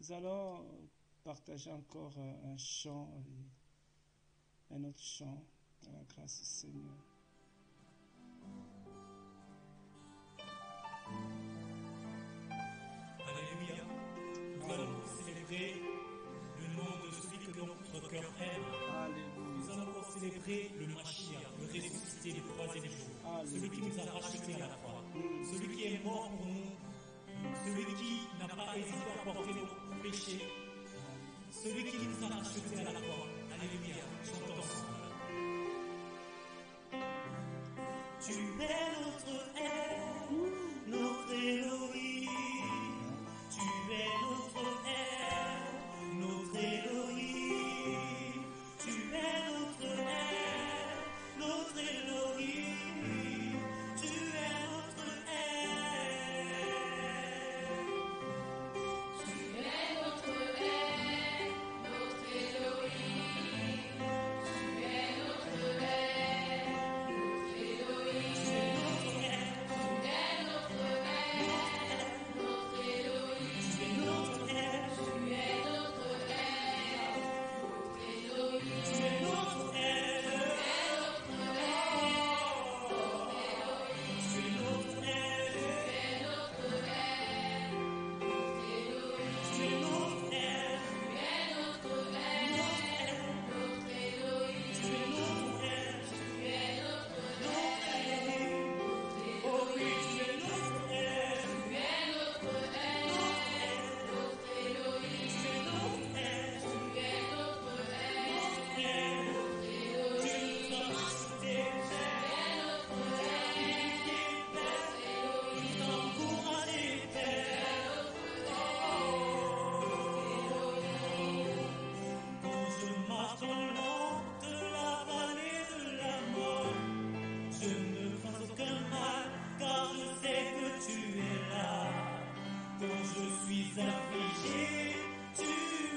Nous allons partager encore un chant, un autre chant, à la grâce du Seigneur. Alléluia. Nous allons célébrer le nom de celui que notre cœur aime. Alléluia. Nous allons célébrer le Mashiach, le ressuscité du troisième jour. Alléluia. Celui qui nous a rachetés à la croix. Celui qui est mort pour nous. Celui qui n'a pas hésité à porter nos péchés. Celui qui nous a rachetés à la croix. Alléluia. Chantons ensemble. Tu es notre aide, notre Elohim. Tu es notre aide, notre Elohim. Tu es notre aide, notre Elohim. Tu es notre aide. Tu es notre aide, notre Elohim. Tu es notre aide, notre Elohim. Tu es notre aide, notre Elohim. Tu es notre aide, notre Elohim. Tu es notre aide, tu es notre aide, tu es notre aide, tu es notre aide, oh oui, tu es notre aide, tu es notre aide, tu nous as rachetés, nous encouragés, Père. Quand je marche dans l'ombre de la vallée de la mort, je ne crains aucun mal, car je sais que tu es là. Quand je suis affligé, tu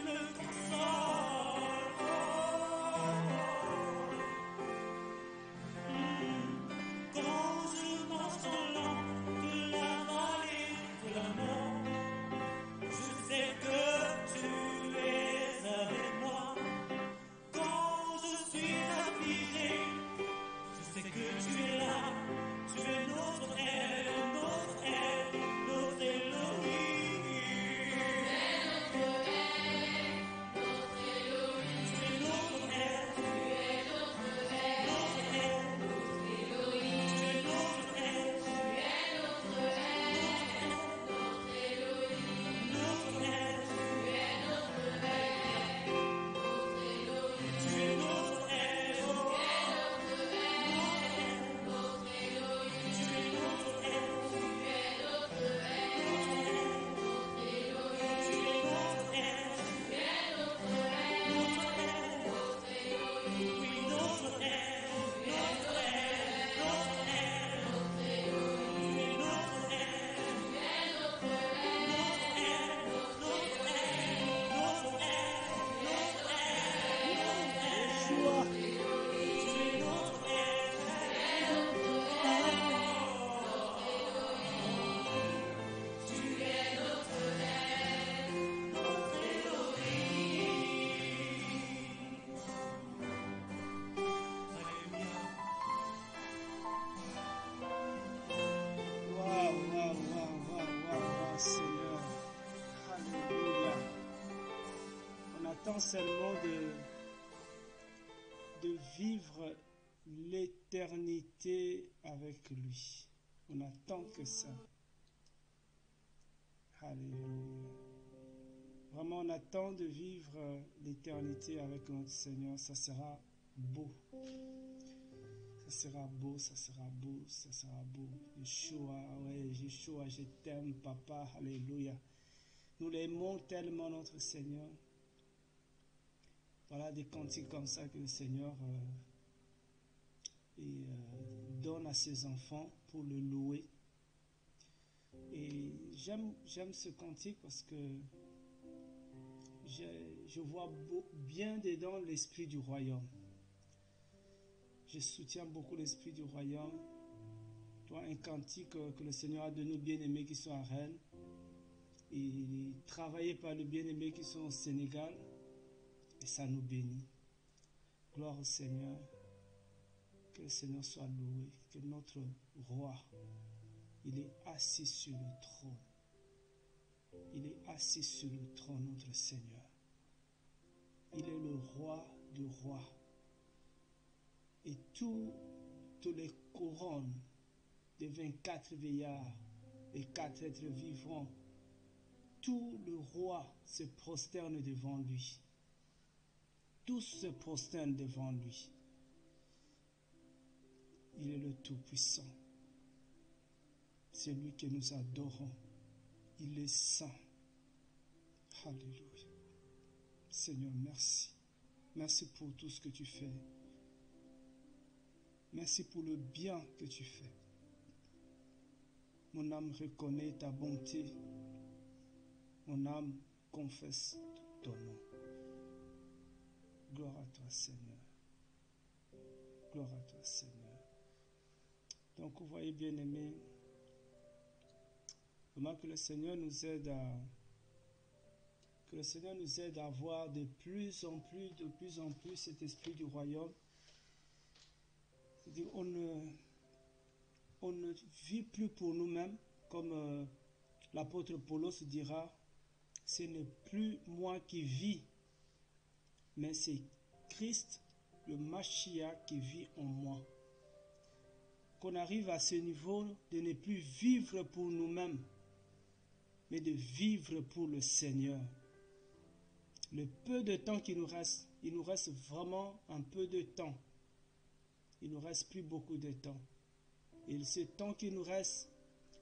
me consoles. Quand je marche dans l'ombre de la vallée de la mort, je sais que tu es avec moi. Quand je suis affligé, je sais que tu es là. Tu es notre aide, notre aide, notre Elohim. Tu es notre aide, notre Elohim. Tu es notre aide, notre aide, tu es notre aide, notre aide, tu es notre aide, Waouh, Seigneur. Alléluia. On attend seulement de vivre l'éternité avec lui. On attend que ça. Alléluia. Vraiment, on attend de vivre l'éternité avec notre Seigneur. Ça sera beau. Ça sera beau, ça sera beau, ça sera beau. Yeshua, ouais, Yeshua, je t'aime, papa. Alléluia. Nous l'aimons tellement, notre Seigneur. Voilà des cantiques comme ça que le Seigneur donne à ses enfants pour le louer. Et j'aime ce cantique parce que je vois bien dedans l'esprit du royaume. Je soutiens beaucoup l'esprit du royaume. Toi, un cantique que le Seigneur a donné aux bien-aimés qui sont à Rennes. et travaillé par les bien-aimés qui sont au Sénégal. Et ça nous bénit. Gloire au Seigneur. Que le Seigneur soit loué. Que notre roi, il est assis sur le trône. Il est assis sur le trône, notre Seigneur. Il est le roi du roi. Et toutes les couronnes des 24 veillards, les 4 êtres vivants, tout le roi se prosterne devant lui. Tous se prosternent devant lui. Il est le Tout-Puissant. C'est lui que nous adorons. Il est saint. Alléluia. Seigneur, merci. Merci pour tout ce que tu fais. Merci pour le bien que tu fais. Mon âme reconnaît ta bonté. Mon âme confesse ton nom. Gloire à toi, Seigneur. Gloire à toi, Seigneur. Donc, vous voyez, bien-aimés, comment que le Seigneur nous aide à avoir de plus en plus cet esprit du royaume. C'est-à-dire, on ne vit plus pour nous-mêmes, comme l'apôtre Paulos dira, ce n'est plus moi qui vis, mais c'est Christ, le Mashiach, qui vit en moi. Qu'on arrive à ce niveau de ne plus vivre pour nous-mêmes, mais de vivre pour le Seigneur. Le peu de temps qui nous reste, il nous reste vraiment un peu de temps. Il nous reste plus beaucoup de temps. Et ce temps qui nous reste,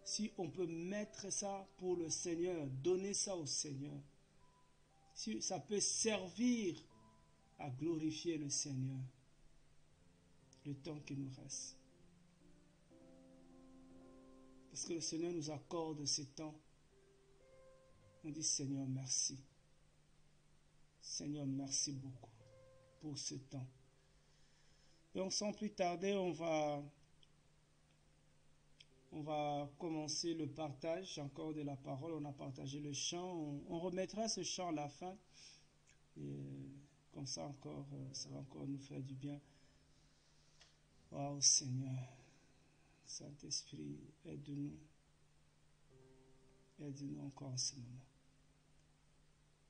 si on peut mettre ça pour le Seigneur, donner ça au Seigneur, si ça peut servir à glorifier le Seigneur, le temps qui nous reste. Parce que le Seigneur nous accorde ce temps. On dit Seigneur, merci. Seigneur, merci beaucoup pour ce temps. Donc, sans plus tarder, on va commencer le partage encore de la parole. On a partagé le chant. On remettra ce chant à la fin. Et comme ça encore, ça va encore nous faire du bien. Waouh, Seigneur. Saint-Esprit, aide-nous. Aide-nous encore en ce moment.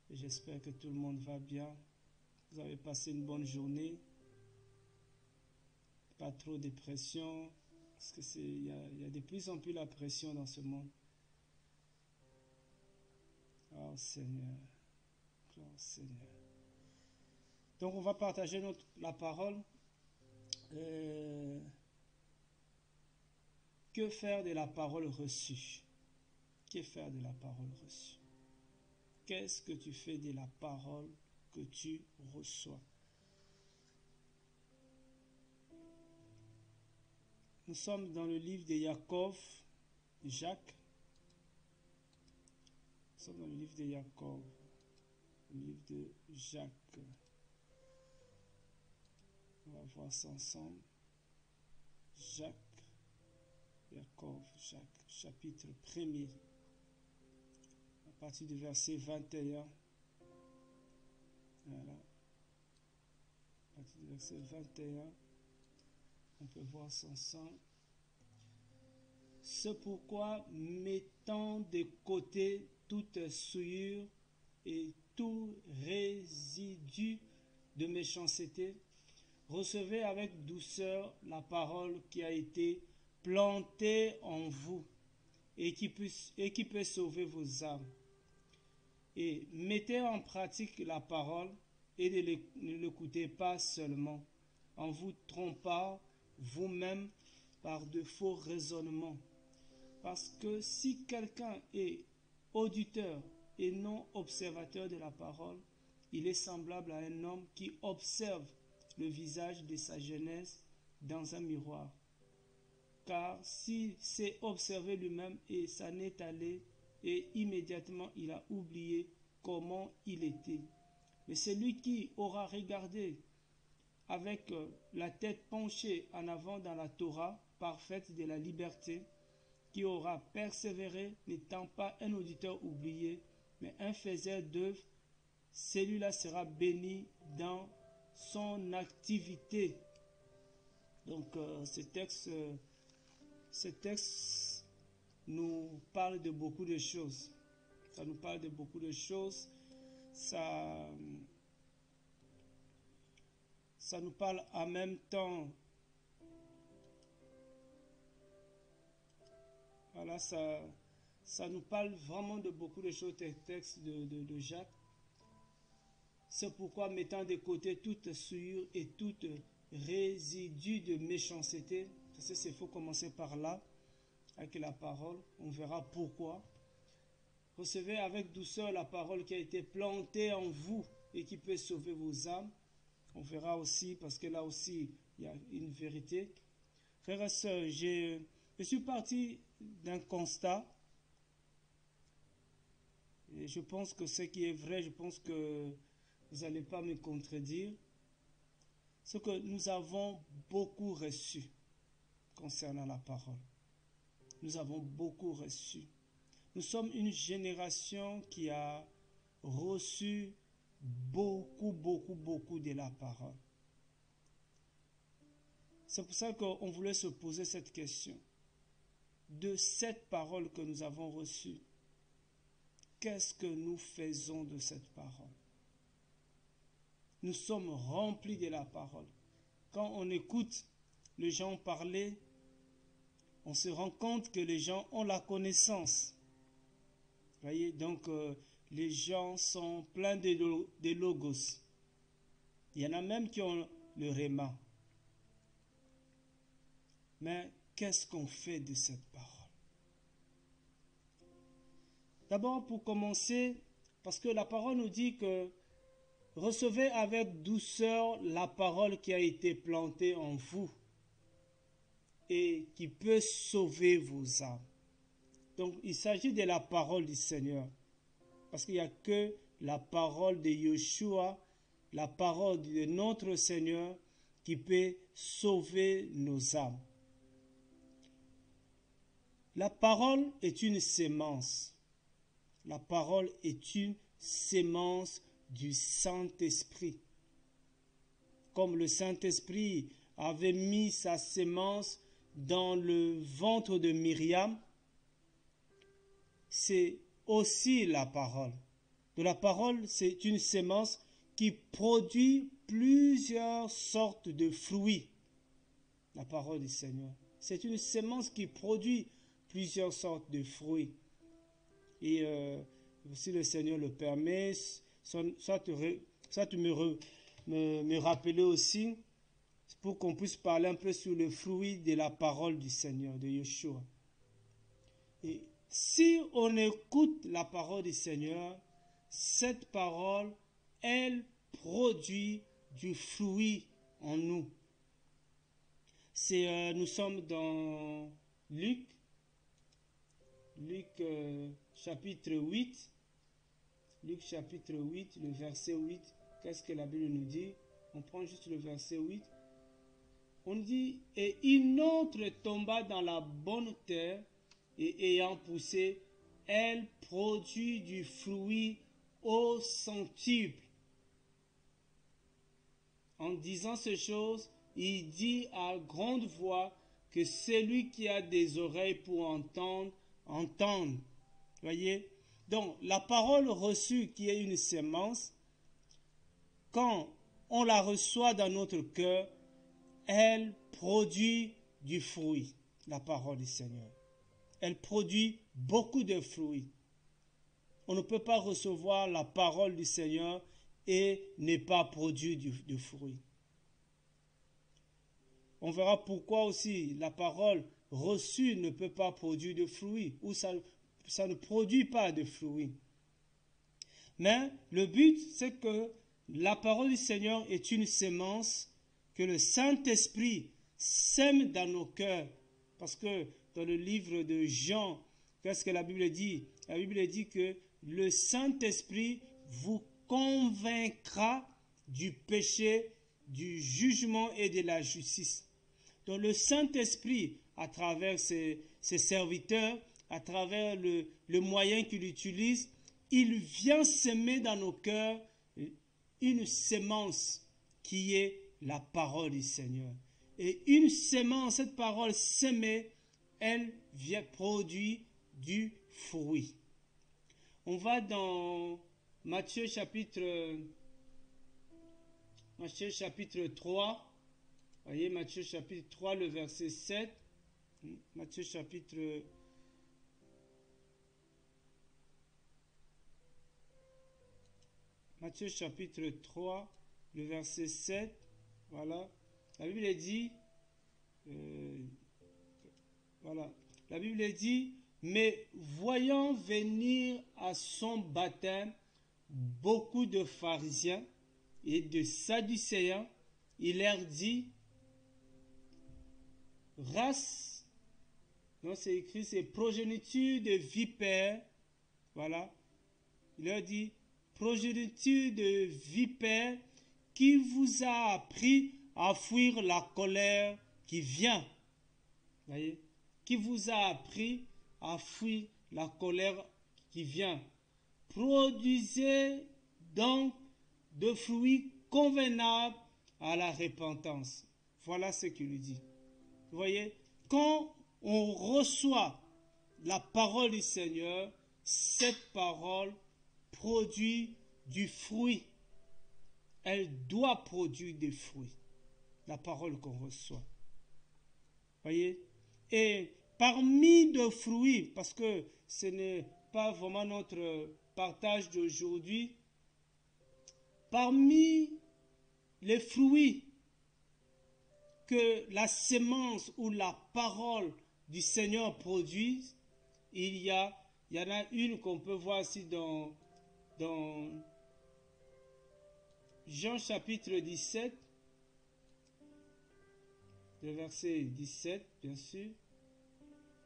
Et j'espère que tout le monde va bien. Vous avez passé une bonne journée. Pas trop de pression. Parce que il y a de plus en plus la pression dans ce monde. Oh Seigneur. Oh Seigneur. Donc on va partager la parole. Que faire de la parole reçue? Que faire de la parole reçue? Qu'est-ce que tu fais de la parole que tu reçois? Nous sommes dans le livre de Jacob, Jacques. Nous sommes dans le livre de Jacob, le livre de Jacques. On va voir ça ensemble. Jacques, Jacob, Jacques, chapitre 1er. À partir du verset 21. Voilà. À partir du verset 21. On peut voir ça ensemble. C'est pourquoi, mettant de côté toute souillure et tout résidu de méchanceté, recevez avec douceur la parole qui a été plantée en vous et qui peut sauver vos âmes. Et mettez en pratique la parole et ne l'écoutez pas seulement en vous trompant vous-même par de faux raisonnements. Parce que si quelqu'un est auditeur et non observateur de la parole, il est semblable à un homme qui observe le visage de sa jeunesse dans un miroir. Car s'il s'est observé lui-même et s'en est allé, et immédiatement il a oublié comment il était. Mais celui qui aura regardé avec la tête penchée en avant dans la Torah parfaite de la liberté, qui aura persévéré, n'étant pas un auditeur oublié, mais un faiseur d'œuvres, celui-là sera béni dans son activité. Donc ce texte nous parle de beaucoup de choses. Ça nous parle de beaucoup de choses. Ça nous parle en même temps. Voilà, ça nous parle vraiment de beaucoup de choses, les textes de Jacques. C'est pourquoi, mettant de côté toute souillure et toute résidu de méchanceté, parce qu'il faut commencer par là, avec la parole, on verra pourquoi. Recevez avec douceur la parole qui a été plantée en vous et qui peut sauver vos âmes. On verra aussi, parce que là aussi, il y a une vérité. Frères et sœurs, je suis parti d'un constat. Et je pense que ce qui est vrai, je pense que vous n'allez pas me contredire. C'est que nous avons beaucoup reçu concernant la parole. Nous avons beaucoup reçu. Nous sommes une génération qui a reçu beaucoup de la parole. C'est pour ça qu'on voulait se poser cette question. De cette parole que nous avons reçue, qu'est-ce que nous faisons de cette parole? Nous sommes remplis de la parole. Quand on écoute les gens parler, on se rend compte que les gens ont la connaissance. Voyez, donc les gens sont pleins de logos. Il y en a même qui ont le réma. Mais qu'est-ce qu'on fait de cette parole? D'abord, pour commencer, parce que la parole nous dit que recevez avec douceur la parole qui a été plantée en vous et qui peut sauver vos âmes. Donc, il s'agit de la parole du Seigneur. Parce qu'il n'y a que la parole de Yeshua, la parole de notre Seigneur qui peut sauver nos âmes. La parole est une sémence. La parole est une sémence du Saint-Esprit. Comme le Saint-Esprit avait mis sa sémence dans le ventre de Myriam, c'est aussi la parole. De la parole, c'est une sémence qui produit plusieurs sortes de fruits. La parole du Seigneur. C'est une sémence qui produit plusieurs sortes de fruits. Et si le Seigneur le permet, ça te me rappeler aussi, pour qu'on puisse parler un peu sur le fruit de la parole du Seigneur, de Yeshua. Et si on écoute la parole du Seigneur, cette parole, elle produit du fruit en nous. Nous sommes dans Luc chapitre 8. Luc chapitre 8, le verset 8. Qu'est-ce que la Bible nous dit? On prend juste le verset 8. On dit, et une autre tomba dans la bonne terre, et ayant poussé, elle produit du fruit au centuple. En disant ces choses, il dit à grande voix que celui qui a des oreilles pour entendre, entende. Voyez? Donc, la parole reçue qui est une sémence, quand on la reçoit dans notre cœur, elle produit du fruit, la parole du Seigneur. Elle produit beaucoup de fruits. On ne peut pas recevoir la parole du Seigneur et ne pas produire du fruit. On verra pourquoi aussi la parole reçue ne peut pas produire de fruits, ou ça ne produit pas de fruits. Mais le but, c'est que la parole du Seigneur est une sémence que le Saint-Esprit sème dans nos cœurs. Parce que dans le livre de Jean, qu'est-ce que la Bible dit? La Bible dit que le Saint-Esprit vous convaincra du péché, du jugement et de la justice. Donc le Saint-Esprit, à travers ses ses serviteurs, à travers le moyen qu'il utilise, il vient semer dans nos cœurs une sémence qui est la parole du Seigneur. Et une sémence, cette parole sémée, elle vient produire du fruit. On va dans Matthieu chapitre 3. Voyez, Matthieu chapitre 3, le verset 7. Matthieu chapitre 3, le verset 7. Voilà. La Bible dit, la Bible dit, mais voyant venir à son baptême beaucoup de pharisiens et de sadducéens, il leur dit, race, non c'est écrit, c'est progéniture de vipères, voilà, il leur dit, progéniture de vipères, qui vous a appris à fuir la colère qui vient. Voyez, qui vous a appris à fuir la colère qui vient. Produisez donc de fruits convenables à la repentance. Voilà ce qu'il lui dit. Vous voyez, quand on reçoit la parole du Seigneur, cette parole produit du fruit. Elle doit produire des fruits, la parole qu'on reçoit. Voyez? Et parmi les fruits, parce que ce n'est pas vraiment notre partage d'aujourd'hui, parmi les fruits que la sémence ou la parole du Seigneur produit, il y en a une qu'on peut voir ici dans Jean chapitre 17, le verset 17, bien sûr.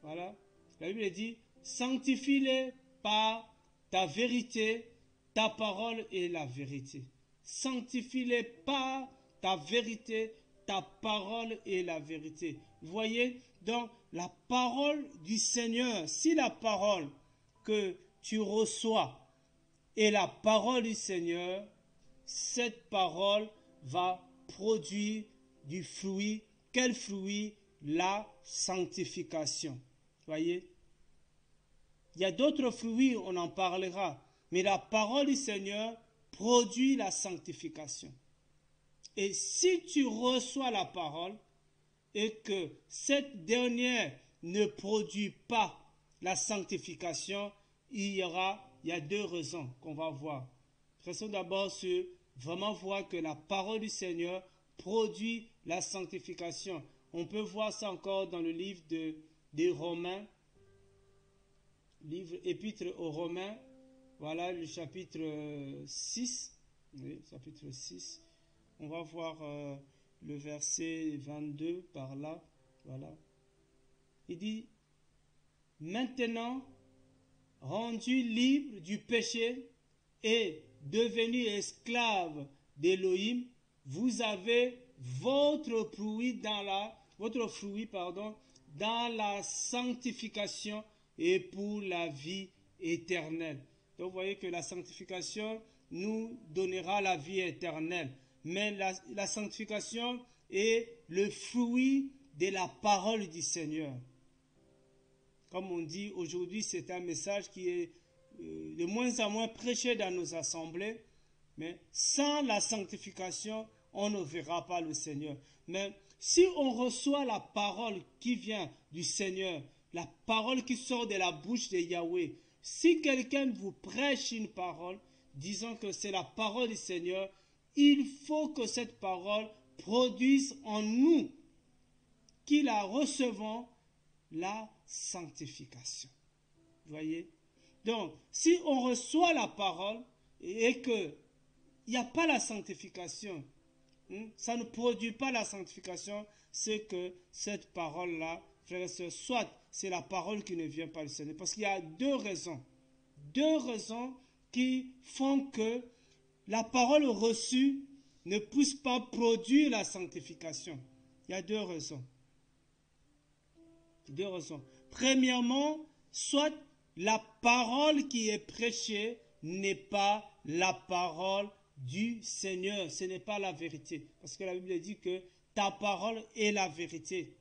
Voilà. La Bible dit, sanctifie-les par ta vérité, ta parole est la vérité. Sanctifie-les par ta vérité, ta parole est la vérité. Vous voyez, donc la parole du Seigneur, si la parole que tu reçois est la parole du Seigneur, cette parole va produire du fruit. Quel fruit? La sanctification. Voyez? Il y a d'autres fruits, on en parlera. Mais la parole du Seigneur produit la sanctification. Et si tu reçois la parole et que cette dernière ne produit pas la sanctification, il y a deux raisons qu'on va voir. Faisons d'abord sur vraiment voir que la parole du Seigneur produit la sanctification. On peut voir ça encore dans le livre des Romains, livre épître aux Romains, voilà le chapitre 6, oui, chapitre 6. On va voir le verset 22 par là, voilà. Il dit, maintenant, rendu libre du péché et devenu esclave d'Élohim, vous avez votre fruit dans la sanctification et pour la vie éternelle. Donc vous voyez que la sanctification nous donnera la vie éternelle. Mais la sanctification est le fruit de la parole du Seigneur. Comme on dit aujourd'hui, c'est un message qui est de moins en moins prêché dans nos assemblées. Mais sans la sanctification, on ne verra pas le Seigneur. Mais si on reçoit la parole qui vient du Seigneur, la parole qui sort de la bouche de Yahweh, si quelqu'un vous prêche une parole, disant que c'est la parole du Seigneur, il faut que cette parole produise en nous, qui la recevons, la sanctification. Vous voyez? Donc, si on reçoit la parole et qu'il n'y a pas la sanctification, ça ne produit pas la sanctification, c'est que cette parole-là, frères et sœurs, soit c'est la parole qui ne vient pas du Seigneur. Parce qu'il y a deux raisons qui font que la parole reçue ne puisse pas produire la sanctification. Il y a deux raisons. premièrement, soit la parole qui est prêchée n'est pas la parole du Seigneur. Ce n'est pas la vérité. Parce que la Bible dit que ta parole est la vérité.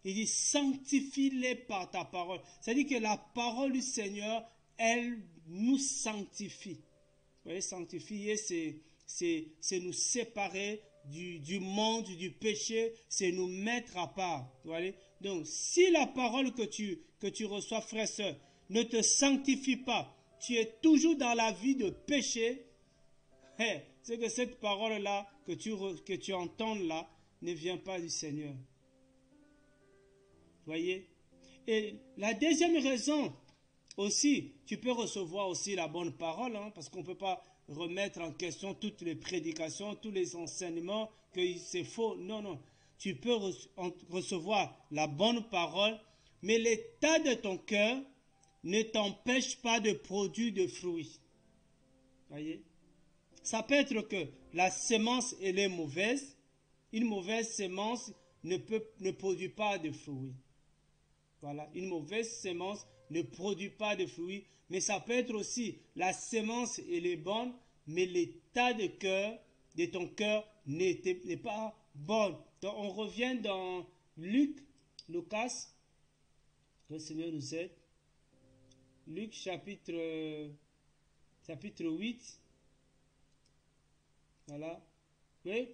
Il dit sanctifie-les par ta parole. C'est-à-dire que la parole du Seigneur, elle nous sanctifie. Vous voyez, sanctifier, c'est nous séparer du monde, du péché, c'est nous mettre à part. Vous voyez? Donc, si la parole que tu reçois, frère et soeur, ne te sanctifie pas, tu es toujours dans la vie de péché, c'est que cette parole-là que tu entends là ne vient pas du Seigneur. Voyez? Et la deuxième raison aussi, tu peux recevoir aussi la bonne parole, parce qu'on ne peut pas remettre en question toutes les prédications, tous les enseignements, que c'est faux. Non, non. Tu peux recevoir la bonne parole, mais l'état de ton cœur ne t'empêche pas de produire de fruits. Voyez? Ça peut être que la semence, elle est mauvaise. Une mauvaise semence ne produit pas de fruits. Voilà, une mauvaise semence ne produit pas de fruits, mais ça peut être aussi la semence elle est bonne, mais l'état de cœur de ton cœur n'est pas bon. Donc on revient dans Lucas, que le Seigneur nous aide. Luc chapitre 8. Voilà. Oui.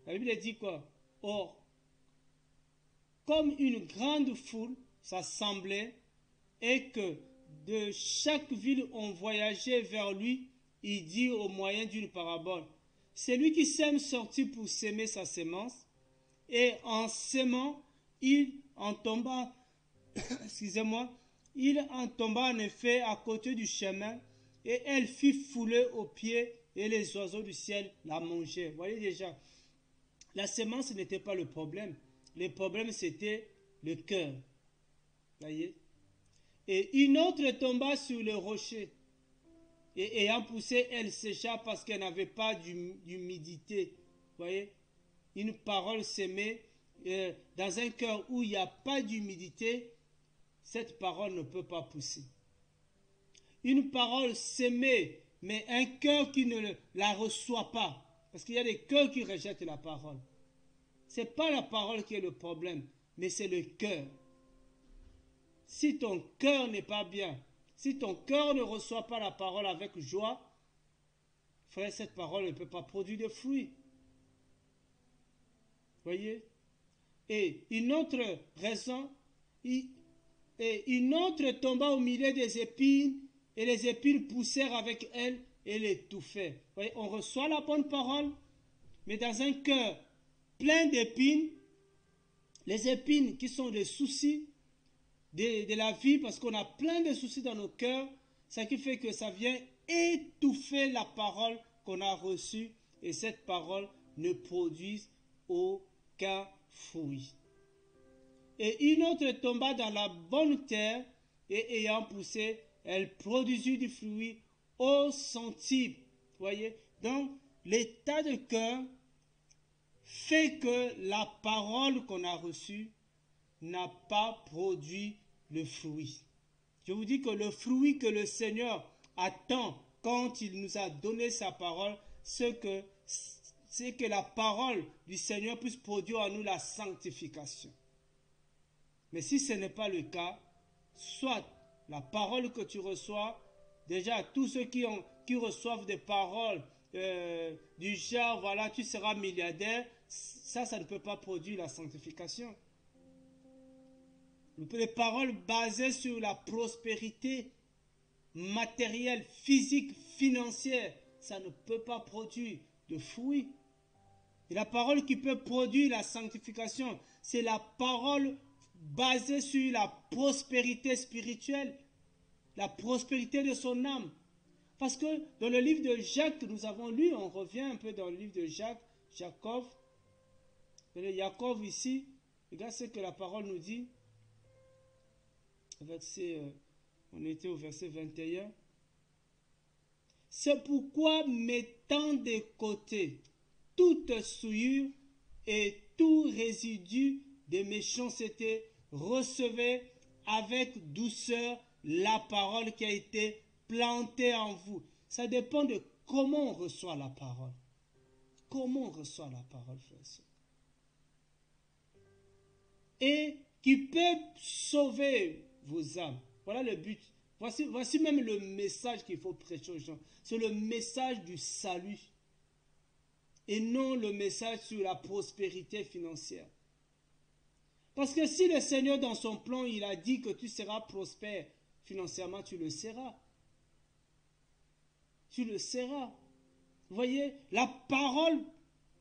La Bible dit quoi? Or, comme une grande foule s'assemblait et que de chaque ville on voyageait vers lui, il dit au moyen d'une parabole. C'est lui qui sème sortit pour s'aimer sa semence, et en s'aimant, il en tomba, il en tomba en effet à côté du chemin, et elle fut foulée aux pieds, et les oiseaux du ciel la mangeaient. Vous voyez déjà, la semence n'était pas le problème. Le problème, c'était le cœur. Voyez? Et une autre tomba sur le rocher. Et ayant poussé, elle sécha parce qu'elle n'avait pas d'humidité. Voyez? Une parole sémée dans un cœur où il n'y a pas d'humidité, cette parole ne peut pas pousser. Une parole sémée, mais un cœur qui ne la reçoit pas. Parce qu'il y a des cœurs qui rejettent la parole. Ce n'est pas la parole qui est le problème, mais c'est le cœur. Si ton cœur n'est pas bien, si ton cœur ne reçoit pas la parole avec joie, frère, cette parole ne peut pas produire de fruits. Voyez? Et une autre raison, et une autre tomba au milieu des épines, et les épines poussèrent avec elle et l'étouffaient. Voyez, on reçoit la bonne parole, mais dans un cœur plein d'épines, les épines qui sont des soucis de la vie, parce qu'on a plein de soucis dans nos cœurs, ce qui fait que ça vient étouffer la parole qu'on a reçue, et cette parole ne produit aucun fruit. Et une autre tomba dans la bonne terre, et ayant poussé, elle produisit du fruit au centime. Voyez? Donc, l'état de cœur fait que la parole qu'on a reçue n'a pas produit le fruit. Je vous dis que le fruit que le Seigneur attend quand il nous a donné sa parole, c'est que la parole du Seigneur puisse produire en nous la sanctification. Mais si ce n'est pas le cas, soit la parole que tu reçois, déjà tous ceux qui reçoivent des paroles du genre, voilà, tu seras milliardaire, ça ne peut pas produire la sanctification. Les paroles basées sur la prospérité matérielle, physique, financière, ça ne peut pas produire de fruits. Et la parole qui peut produire la sanctification, c'est la parole basée sur la prospérité spirituelle, la prospérité de son âme. Parce que dans le livre de Jacques, nous avons lu, on revient un peu dans le livre de Jacques, Jacob ici, regarde ce que la parole nous dit. On était au verset 21. C'est pourquoi, mettant de côté toute souillure et tout résidu de méchanceté, recevez avec douceur la parole qui a été plantée en vous. Ça dépend de comment on reçoit la parole. Comment on reçoit la parole, frères et sœurs. Et qui peut sauver vos âmes. Voilà le but. Voici même le message qu'il faut prêcher aux gens. C'est le message du salut. Et non le message sur la prospérité financière. Parce que si le Seigneur dans son plan, il a dit que tu seras prospère financièrement, tu le seras. Tu le seras. Vous voyez, la parole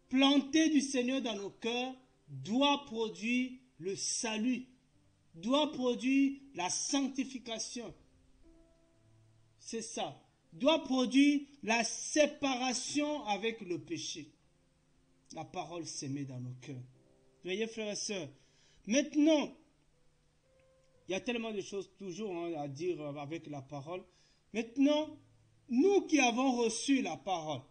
plantée du Seigneur dans nos cœurs doit produire le salut, doit produire la sanctification. C'est ça. Doit produire la séparation avec le péché. La parole s'émet dans nos cœurs. Vous voyez, frères et sœurs. Maintenant, il y a tellement de choses toujours à dire avec la parole. Maintenant, nous qui avons reçu la parole,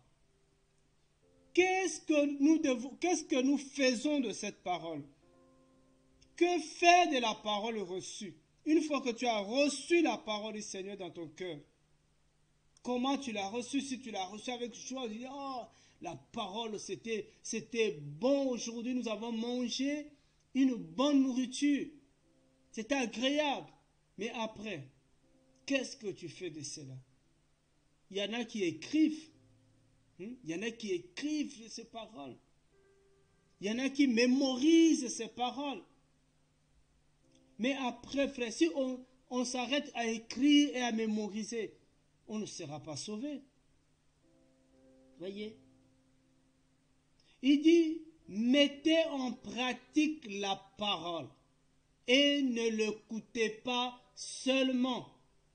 qu'est-ce que nous faisons de cette parole? Que faire de la parole reçue? Une fois que tu as reçu la parole du Seigneur dans ton cœur, comment tu l'as reçue? Si tu l'as reçue avec joie, tu dis, oh, la parole, c'était bon aujourd'hui, nous avons mangé une bonne nourriture. C'était agréable. Mais après, qu'est-ce que tu fais de cela? Il y en a qui écrivent. Il y en a qui écrivent ces paroles. Il y en a qui mémorisent ces paroles. Mais après, frère, si on s'arrête à écrire et à mémoriser, on ne sera pas sauvé. Voyez? Il dit, mettez en pratique la parole et ne l'écoutez pas seulement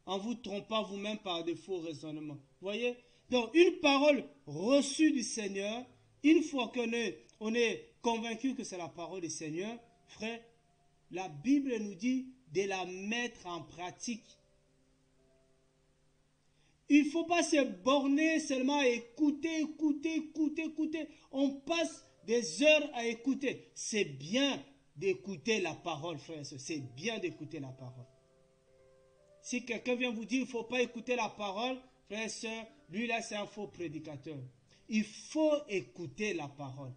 en vous trompant vous-même par de faux raisonnements. Voyez? Donc, une parole reçue du Seigneur, une fois qu'on est convaincu que c'est la parole du Seigneur, frère, la Bible nous dit de la mettre en pratique. Il ne faut pas se borner seulement à écouter. On passe des heures à écouter. C'est bien d'écouter la parole, frère et sœur. C'est bien d'écouter la parole. Si quelqu'un vient vous dire qu'il ne faut pas écouter la parole, frère et sœur, lui là c'est un faux prédicateur. Il faut écouter la parole.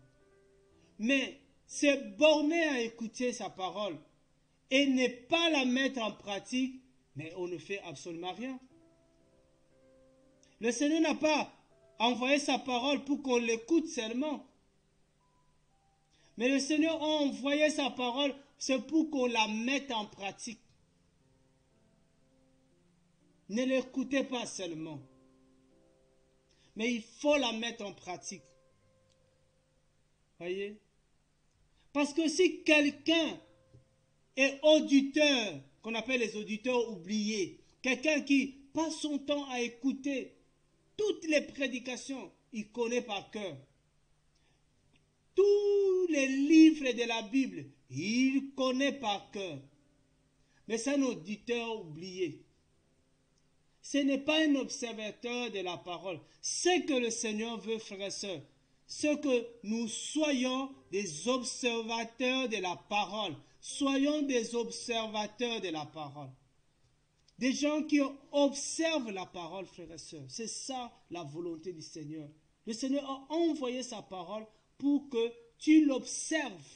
Mais se borner à écouter sa parole et ne pas la mettre en pratique, mais on ne fait absolument rien. Le Seigneur n'a pas envoyé sa parole pour qu'on l'écoute seulement. Mais le Seigneur a envoyé sa parole, c'est pour qu'on la mette en pratique. Ne l'écoutez pas seulement. Mais il faut la mettre en pratique. Voyez? Parce que si quelqu'un est auditeur, qu'on appelle les auditeurs oubliés, quelqu'un qui passe son temps à écouter toutes les prédications, il connaît par cœur. Tous les livres de la Bible, il connaît par cœur. Mais c'est un auditeur oublié. Ce n'est pas un observateur de la parole. Ce que le Seigneur veut, frères et sœurs, c'est que nous soyons des observateurs de la parole. Soyons des observateurs de la parole. Des gens qui observent la parole, frères et sœurs. C'est ça la volonté du Seigneur. Le Seigneur a envoyé sa parole pour que tu l'observes,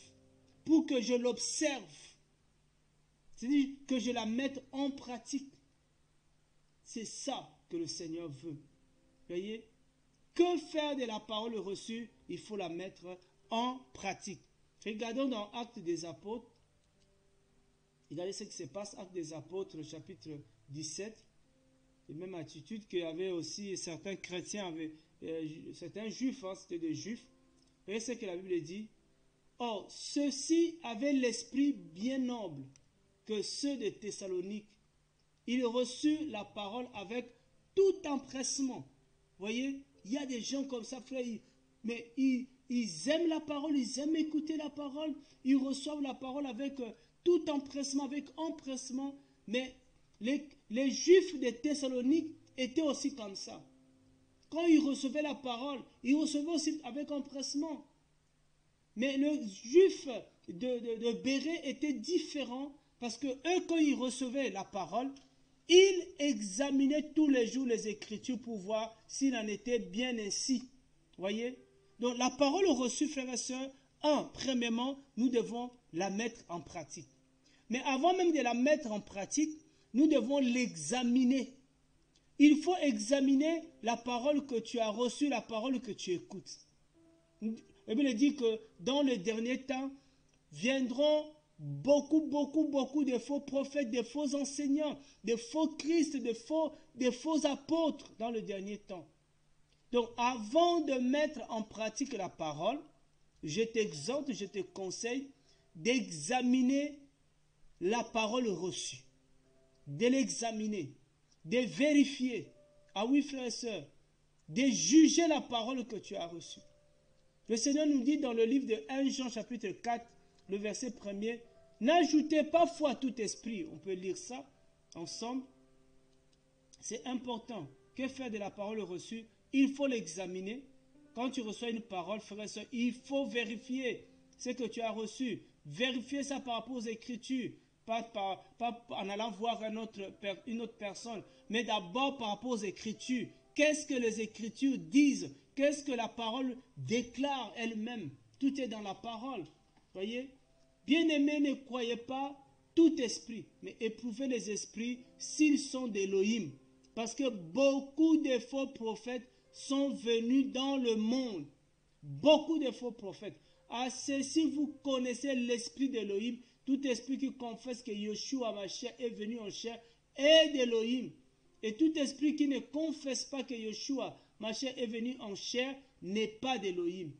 pour que je l'observe. C'est-à-dire que je la mette en pratique. C'est ça que le Seigneur veut. Voyez? Que faire de la parole reçue? Il faut la mettre en pratique. Regardons dans Actes des Apôtres. Regardez ce qui se passe, Actes des Apôtres, chapitre 17. Et même attitude qu'il y avait aussi certains chrétiens, certains juifs, c'était des juifs. Voyez ce que la Bible dit. Or, ceux-ci avaient l'esprit bien noble que ceux de Thessalonique. Ils reçurent la parole avec tout empressement. Voyez, il y a des gens comme ça, frère, mais ils aiment la parole, ils aiment écouter la parole, ils reçoivent la parole avec tout empressement, mais les Juifs de Thessalonique étaient aussi comme ça. Quand ils recevaient la parole, ils recevaient aussi avec empressement. Mais le Juif de Bérée était différent Parce que eux, quand ils recevaient la parole, ils examinaient tous les jours les Écritures pour voir s'il en était bien ainsi. Voyez? Donc la parole reçue, frères et sœurs, premièrement, nous devons la mettre en pratique. Mais avant même de la mettre en pratique, nous devons l'examiner. Il faut examiner la parole que tu as reçue, la parole que tu écoutes. La Bible dit que dans le dernier temps, viendront beaucoup de faux prophètes, de faux enseignants, de faux Christ, de faux apôtres dans le dernier temps. Donc, avant de mettre en pratique la parole, je t'exhorte, je te conseille d'examiner la parole reçue, de l'examiner, de vérifier. Ah oui, frères et sœurs, de juger la parole que tu as reçue. Le Seigneur nous dit dans le livre de 1 Jean chapitre 4, le verset 1er, n'ajoutez pas foi à tout esprit. On peut lire ça ensemble. C'est important. Que faire de la parole reçue? Il faut l'examiner. Quand tu reçois une parole, frère et soeur, il faut vérifier ce que tu as reçu. Vérifier ça par rapport aux Écritures. Pas en allant voir une autre personne, mais d'abord par rapport aux Écritures. Qu'est-ce que les Écritures disent? Qu'est-ce que la parole déclare elle-même? Tout est dans la parole. Voyez? Bien-aimés, ne croyez pas tout esprit, mais éprouvez les esprits s'ils sont d'Élohim. Parce que beaucoup de faux prophètes sont venus dans le monde. Beaucoup de faux prophètes. À ceci, vous connaissez l'esprit d'Élohim. Tout esprit qui confesse que Yeshua Mashiach est venu en chair est d'Élohim. Et tout esprit qui ne confesse pas que Yeshua Mashiach est venu en chair n'est pas d'Élohim.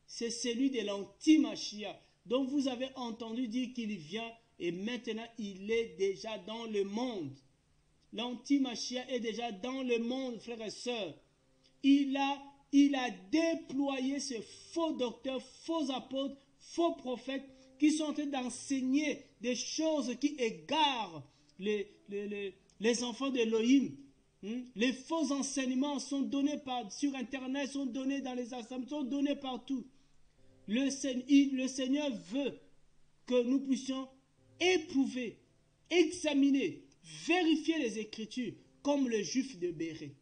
C'est celui de l'anti-Mashiach. Donc vous avez entendu dire qu'il vient et maintenant il est déjà dans le monde. L'anti-Mashiach est déjà dans le monde, frères et sœurs. Il a déployé ces faux docteurs, faux apôtres, faux prophètes qui sont en train d'enseigner des choses qui égarent les enfants d'Élohim. Les faux enseignements sont donnés sur Internet, sont donnés dans les assemblées, sont donnés partout. Le Seigneur veut que nous puissions éprouver, examiner, vérifier les Écritures comme les Juifs de Bérée.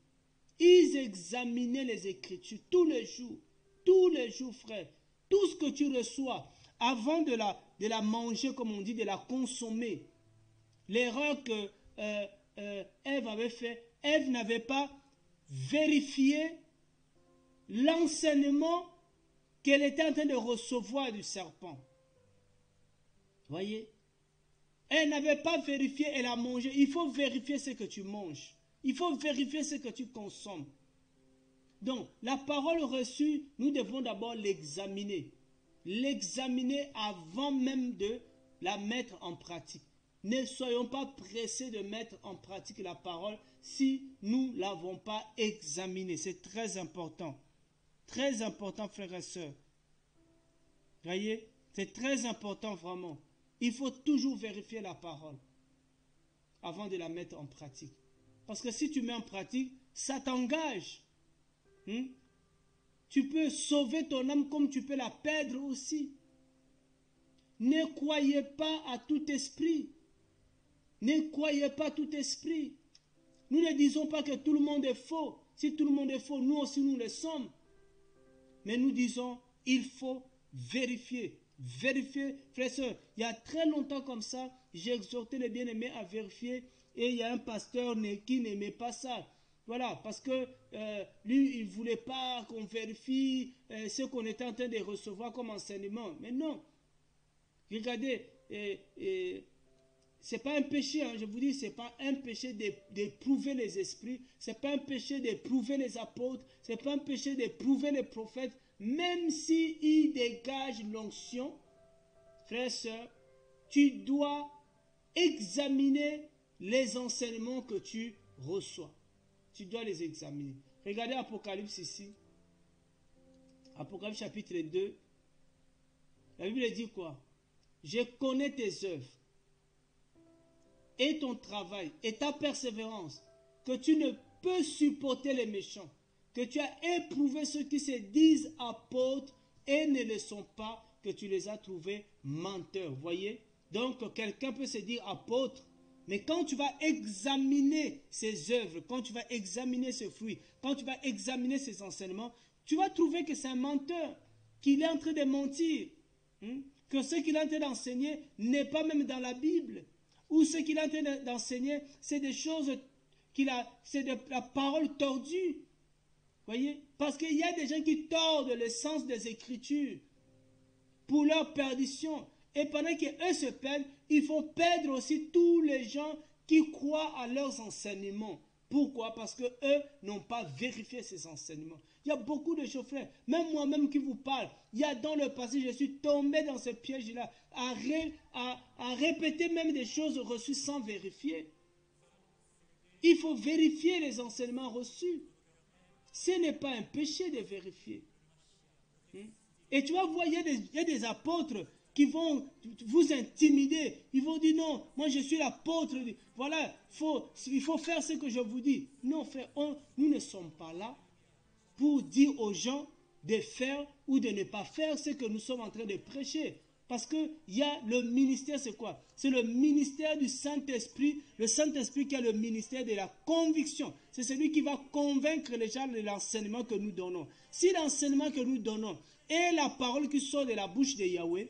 Ils examinaient les Écritures tous les jours, frère. Tout ce que tu reçois, avant de la manger, comme on dit, de la consommer. L'erreur que Ève avait fait, Ève n'avait pas vérifié l'enseignement qu'elle était en train de recevoir du serpent. Voyez? Elle n'avait pas vérifié, elle a mangé. Il faut vérifier ce que tu manges. Il faut vérifier ce que tu consommes. Donc, la parole reçue, nous devons d'abord l'examiner. L'examiner avant même de la mettre en pratique. Ne soyons pas pressés de mettre en pratique la parole si nous ne l'avons pas examinée. C'est très important. Très important, frères et sœurs. Voyez, c'est très important vraiment. Il faut toujours vérifier la parole avant de la mettre en pratique. Parce que si tu mets en pratique, ça t'engage. Tu peux sauver ton âme comme tu peux la perdre aussi. Ne croyez pas à tout esprit. Ne croyez pas tout esprit. Nous ne disons pas que tout le monde est faux. Si tout le monde est faux, nous aussi nous le sommes. Mais nous disons, il faut vérifier. Vérifier, frères et sœurs. Il y a très longtemps comme ça, j'ai exhorté les bien-aimés à vérifier. Et il y a un pasteur qui n'aimait pas ça. Voilà, parce que lui, il ne voulait pas qu'on vérifie ce qu'on était en train de recevoir comme enseignement. Mais non. Regardez, c'est pas un péché, je vous dis, c'est pas un péché d'éprouver les esprits, c'est pas un péché d'éprouver les apôtres, c'est pas un péché d'éprouver les prophètes, même s'ils dégagent l'onction. Frères et sœurs, tu dois examiner les enseignements que tu reçois. Tu dois les examiner. Regardez Apocalypse ici. Apocalypse chapitre 2. La Bible dit quoi? Je connais tes œuvres et ton travail et ta persévérance, que tu ne peux supporter les méchants, que tu as éprouvé ceux qui se disent apôtres et ne le sont pas, que tu les as trouvés menteurs. Voyez, Donc, quelqu'un peut se dire apôtre, mais quand tu vas examiner ses œuvres, quand tu vas examiner ses fruits, quand tu vas examiner ses enseignements, tu vas trouver que c'est un menteur, qu'il est en train de mentir, que ce qu'il est en train d'enseigner n'est pas même dans la Bible, ou ce qu'il est en train d'enseigner, c'est des choses c'est de la parole tordue. Voyez? Parce qu'il y a des gens qui tordent le sens des Écritures pour leur perdition. Et pendant qu'eux se perdent, il faut perdre aussi tous les gens qui croient à leurs enseignements. Pourquoi? Parce qu'eux n'ont pas vérifié ces enseignements. Il y a beaucoup de choses, frères. Même moi-même qui vous parle, il y a dans le passé, je suis tombé dans ce piège-là, à répéter même des choses reçues sans vérifier. Il faut vérifier les enseignements reçus. Ce n'est pas un péché de vérifier. Et tu vas voir, il y a des apôtres qui vont vous intimider. Ils vont dire non, moi je suis l'apôtre. Voilà, il faut faire ce que je vous dis. Non, frère, nous ne sommes pas là pour dire aux gens de faire ou de ne pas faire ce que nous sommes en train de prêcher. Parce qu'il y a le ministère, c'est quoi? C'est le ministère du Saint-Esprit. Le Saint-Esprit qui a le ministère de la conviction. C'est celui qui va convaincre les gens de l'enseignement que nous donnons. Si l'enseignement que nous donnons est la parole qui sort de la bouche de Yahweh,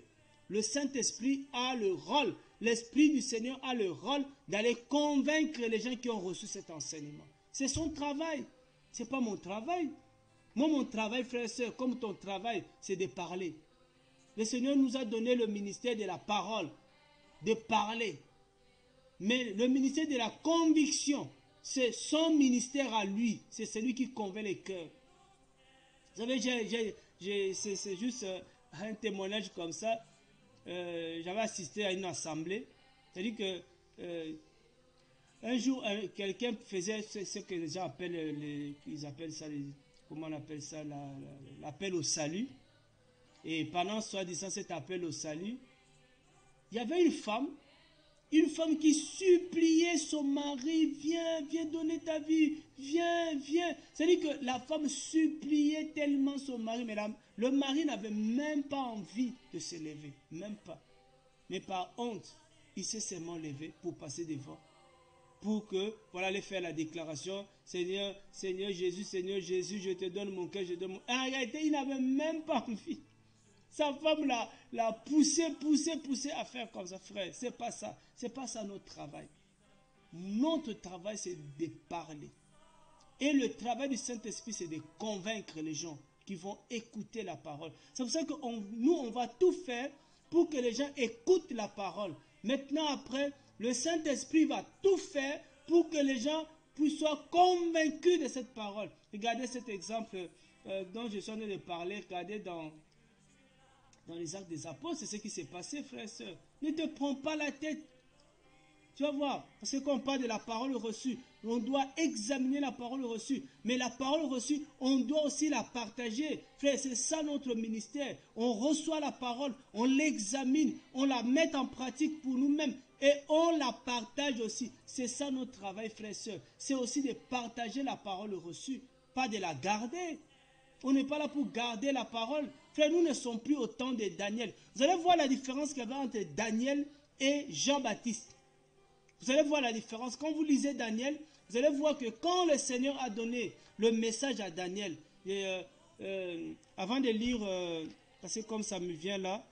le Saint-Esprit a le rôle, l'Esprit du Seigneur a le rôle d'aller convaincre les gens qui ont reçu cet enseignement. C'est son travail. Ce n'est pas mon travail. Moi, mon travail, frère et sœur, comme ton travail, c'est de parler. Le Seigneur nous a donné le ministère de la parole, de parler. Mais le ministère de la conviction, c'est son ministère à lui. C'est celui qui convainc les cœurs. Vous savez, c'est juste un témoignage comme ça. J'avais assisté à une assemblée. C'est-à-dire que un jour, quelqu'un faisait ce que les gens appellent, ils appellent ça, comment on appelle ça, l'appel au salut. Et pendant soi-disant cet appel au salut, il y avait une femme qui suppliait son mari, viens donner ta vie, viens. C'est-à-dire que la femme suppliait tellement son mari, mais le mari n'avait même pas envie de se lever, même pas. Mais par honte, il s'est seulement levé pour passer devant. Pour que, voilà, aller faire la déclaration, Seigneur Jésus, je te donne mon cœur, je te donne mon... En réalité, il n'avait même pas envie. Sa femme l'a poussé à faire comme ça, frère. C'est pas ça. C'est pas ça notre travail. Notre travail, c'est de parler. Et le travail du Saint-Esprit, c'est de convaincre les gens qui vont écouter la parole. C'est pour ça que nous, on va tout faire pour que les gens écoutent la parole. Maintenant, après, le Saint-Esprit va tout faire pour que les gens soient convaincus de cette parole. Regardez cet exemple dont je suis en train de parler. Regardez dans les actes des apôtres, c'est ce qui s'est passé, frère et soeur. Ne te prends pas la tête. Tu vas voir, parce que quand on parle de la parole reçue, on doit examiner la parole reçue. Mais la parole reçue, on doit aussi la partager. Frère, c'est ça notre ministère. On reçoit la parole, on l'examine, on la met en pratique pour nous-mêmes. Et on la partage aussi. C'est ça notre travail, frère et soeur. C'est aussi de partager la parole reçue, pas de la garder. On n'est pas là pour garder la parole. Frère, nous ne sommes plus au temps de Daniel. Vous allez voir la différence qu'il y avait entre Daniel et Jean-Baptiste. Vous allez voir la différence. Quand vous lisez Daniel, vous allez voir que quand le Seigneur a donné le message à Daniel, avant de lire, parce que comme ça me vient là,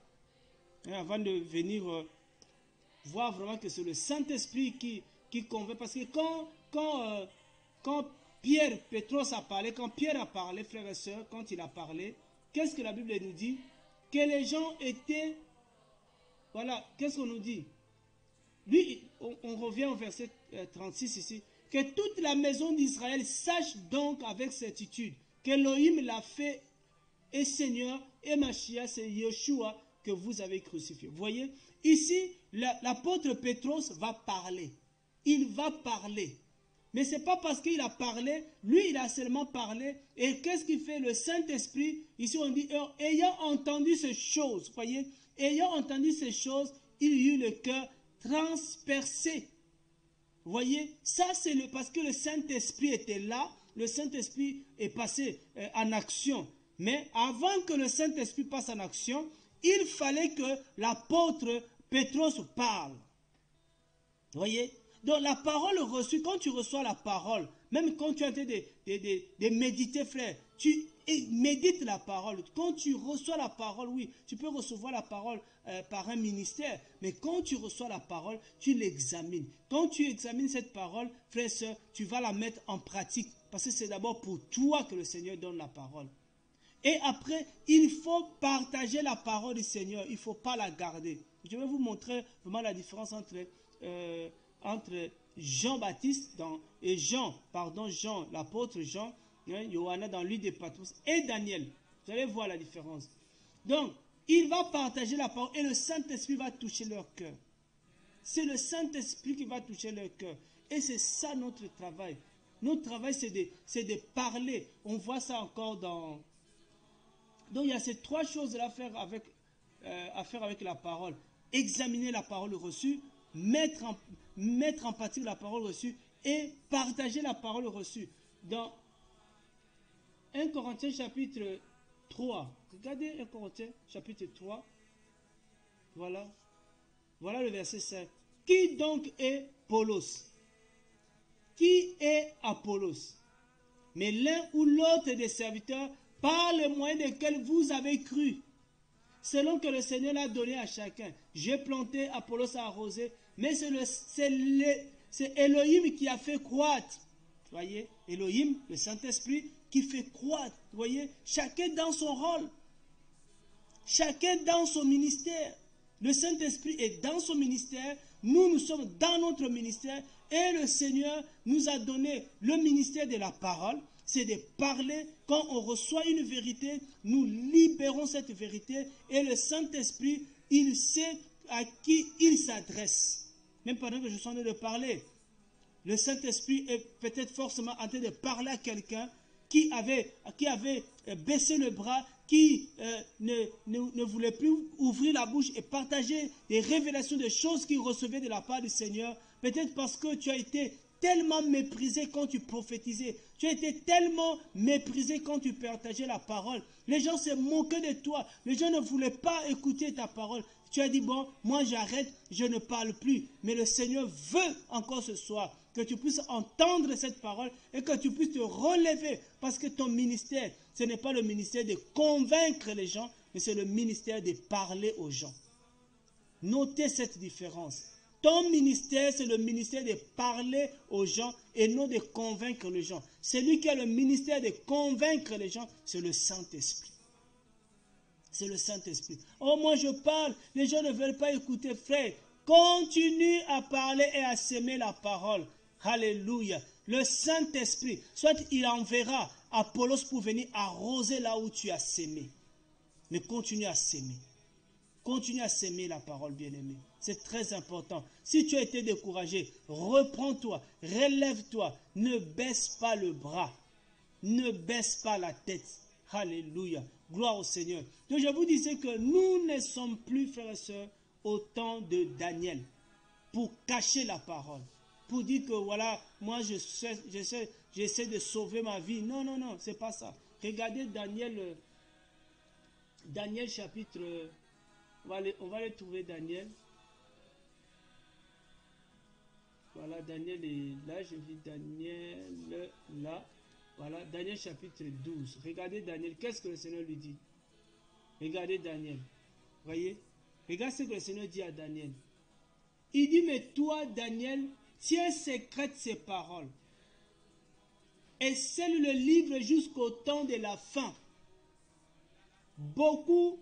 avant de venir voir vraiment que c'est le Saint-Esprit qui convainc. Parce que quand Pétros a parlé, quand Pierre a parlé, frères et sœurs, quand il a parlé, qu'est-ce que la Bible nous dit? Que les gens étaient... Voilà, qu'est-ce qu'on nous dit? Lui, on revient au verset 36 ici. Que toute la maison d'Israël sache donc avec certitude qu'Élohim l'a fait et Seigneur et Mashiach, c'est Yeshua que vous avez crucifié. Vous voyez, ici, l'apôtre Pétros va parler. Il va parler. Mais ce n'est pas parce qu'il a parlé, lui il a seulement parlé. Et qu'est-ce qu'il fait? Le Saint-Esprit, ici on dit, ayant entendu ces choses, voyez, ayant entendu ces choses, il eut le cœur transpercé. Vous voyez, ça c'est parce que le Saint-Esprit était là, le Saint-Esprit est passé en action. Mais avant que le Saint-Esprit passe en action, il fallait que l'apôtre Pétros parle. Vous voyez? Donc la parole reçue, quand tu reçois la parole, même quand tu es en train de méditer, frère, tu médites la parole. Quand tu reçois la parole, oui, tu peux recevoir la parole par un ministère, mais quand tu reçois la parole, tu l'examines. Quand tu examines cette parole, frère et soeur, tu vas la mettre en pratique, parce que c'est d'abord pour toi que le Seigneur donne la parole. Et après, il faut partager la parole du Seigneur, il ne faut pas la garder. Je vais vous montrer vraiment la différence entre Jean-Baptiste et Jean, l'apôtre Jean, Johanna dans l'huile de Patmos et Daniel. Vous allez voir la différence. Donc, il va partager la parole et le Saint-Esprit va toucher leur cœur. C'est le Saint-Esprit qui va toucher leur cœur. Et c'est ça notre travail. Notre travail, c'est de parler. On voit ça encore dans... Donc, il y a ces trois choses à faire avec la parole. Examiner la parole reçue, mettre en pratique la parole reçue et partager la parole reçue. Dans 1 Corinthiens chapitre 3, regardez 1 Corinthiens chapitre 3, voilà le verset 5. Qui donc est Paulos? Qui est Apollos? Mais l'un ou l'autre des serviteurs par le moyen desquels vous avez cru, selon que le Seigneur l'a donné à chacun. J'ai planté, Apollos a arrosé, mais c'est Elohim qui a fait croître. Vous voyez, Elohim, le Saint-Esprit, qui fait croître. Vous voyez, chacun dans son rôle, chacun dans son ministère. Le Saint-Esprit est dans son ministère, nous sommes dans notre ministère, et le Seigneur nous a donné le ministère de la parole. C'est de parler. Quand on reçoit une vérité, nous libérons cette vérité et le Saint-Esprit, il sait à qui il s'adresse. Même pendant que je suis en train de parler, le Saint-Esprit est peut-être forcément en train de parler à quelqu'un qui avait baissé le bras, qui ne voulait plus ouvrir la bouche et partager des révélations, des choses qu'il recevait de la part du Seigneur. Peut-être parce que tu as été tellement méprisé quand tu prophétisais. Tu as été tellement méprisé quand tu partageais la parole. Les gens se moquaient de toi. Les gens ne voulaient pas écouter ta parole. Tu as dit, bon, moi j'arrête, je ne parle plus. Mais le Seigneur veut encore ce soir que tu puisses entendre cette parole et que tu puisses te relever. Parce que ton ministère, ce n'est pas le ministère de convaincre les gens, mais c'est le ministère de parler aux gens. Notez cette différence. Ton ministère, c'est le ministère de parler aux gens et non de convaincre les gens. Celui qui a le ministère de convaincre les gens, c'est le Saint-Esprit. C'est le Saint-Esprit. Oh, moi je parle, les gens ne veulent pas écouter, frère. Continue à parler et à s'aimer la parole. Alléluia. Le Saint-Esprit, soit il enverra Apollos pour venir arroser là où tu as sémé. Mais continue à s'aimer. Continue à s'aimer la parole, bien-aimé. C'est très important. Si tu as été découragé, reprends-toi, relève-toi, ne baisse pas le bras, ne baisse pas la tête. Alléluia. Gloire au Seigneur. Donc je vous disais que nous ne sommes plus, frères et sœurs, au temps de Daniel, pour cacher la parole, pour dire que voilà, moi j'essaie de sauver ma vie. Non, non, non, c'est pas ça. Regardez Daniel chapitre... On va aller trouver Daniel. Voilà, Daniel est là. Je vis Daniel là. Voilà, Daniel chapitre 12. Regardez Daniel. Qu'est-ce que le Seigneur lui dit? Regardez Daniel. Voyez? Regarde ce que le Seigneur dit à Daniel. Il dit, mais toi, Daniel, tiens secrète ces paroles. Et scelle le livre jusqu'au temps de la fin. Beaucoup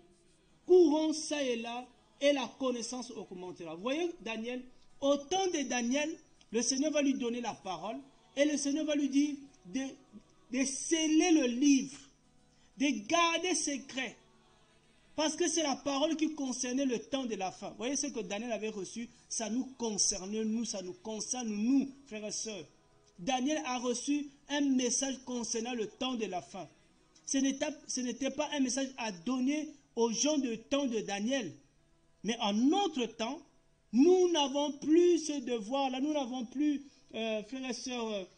courant ça et là, et la connaissance augmentera. Vous voyez, Daniel, au temps de Daniel, le Seigneur va lui donner la parole, et le Seigneur va lui dire de sceller le livre, de garder secret, parce que c'est la parole qui concernait le temps de la fin. Vous voyez ce que Daniel avait reçu, ça nous concerne, nous, ça nous concerne, nous, frères et sœurs. Daniel a reçu un message concernant le temps de la fin. Ce n'était pas un message à donner aux gens du temps de Daniel. Mais en notre temps, nous n'avons plus ce devoir-là, nous n'avons plus, frères et sœurs,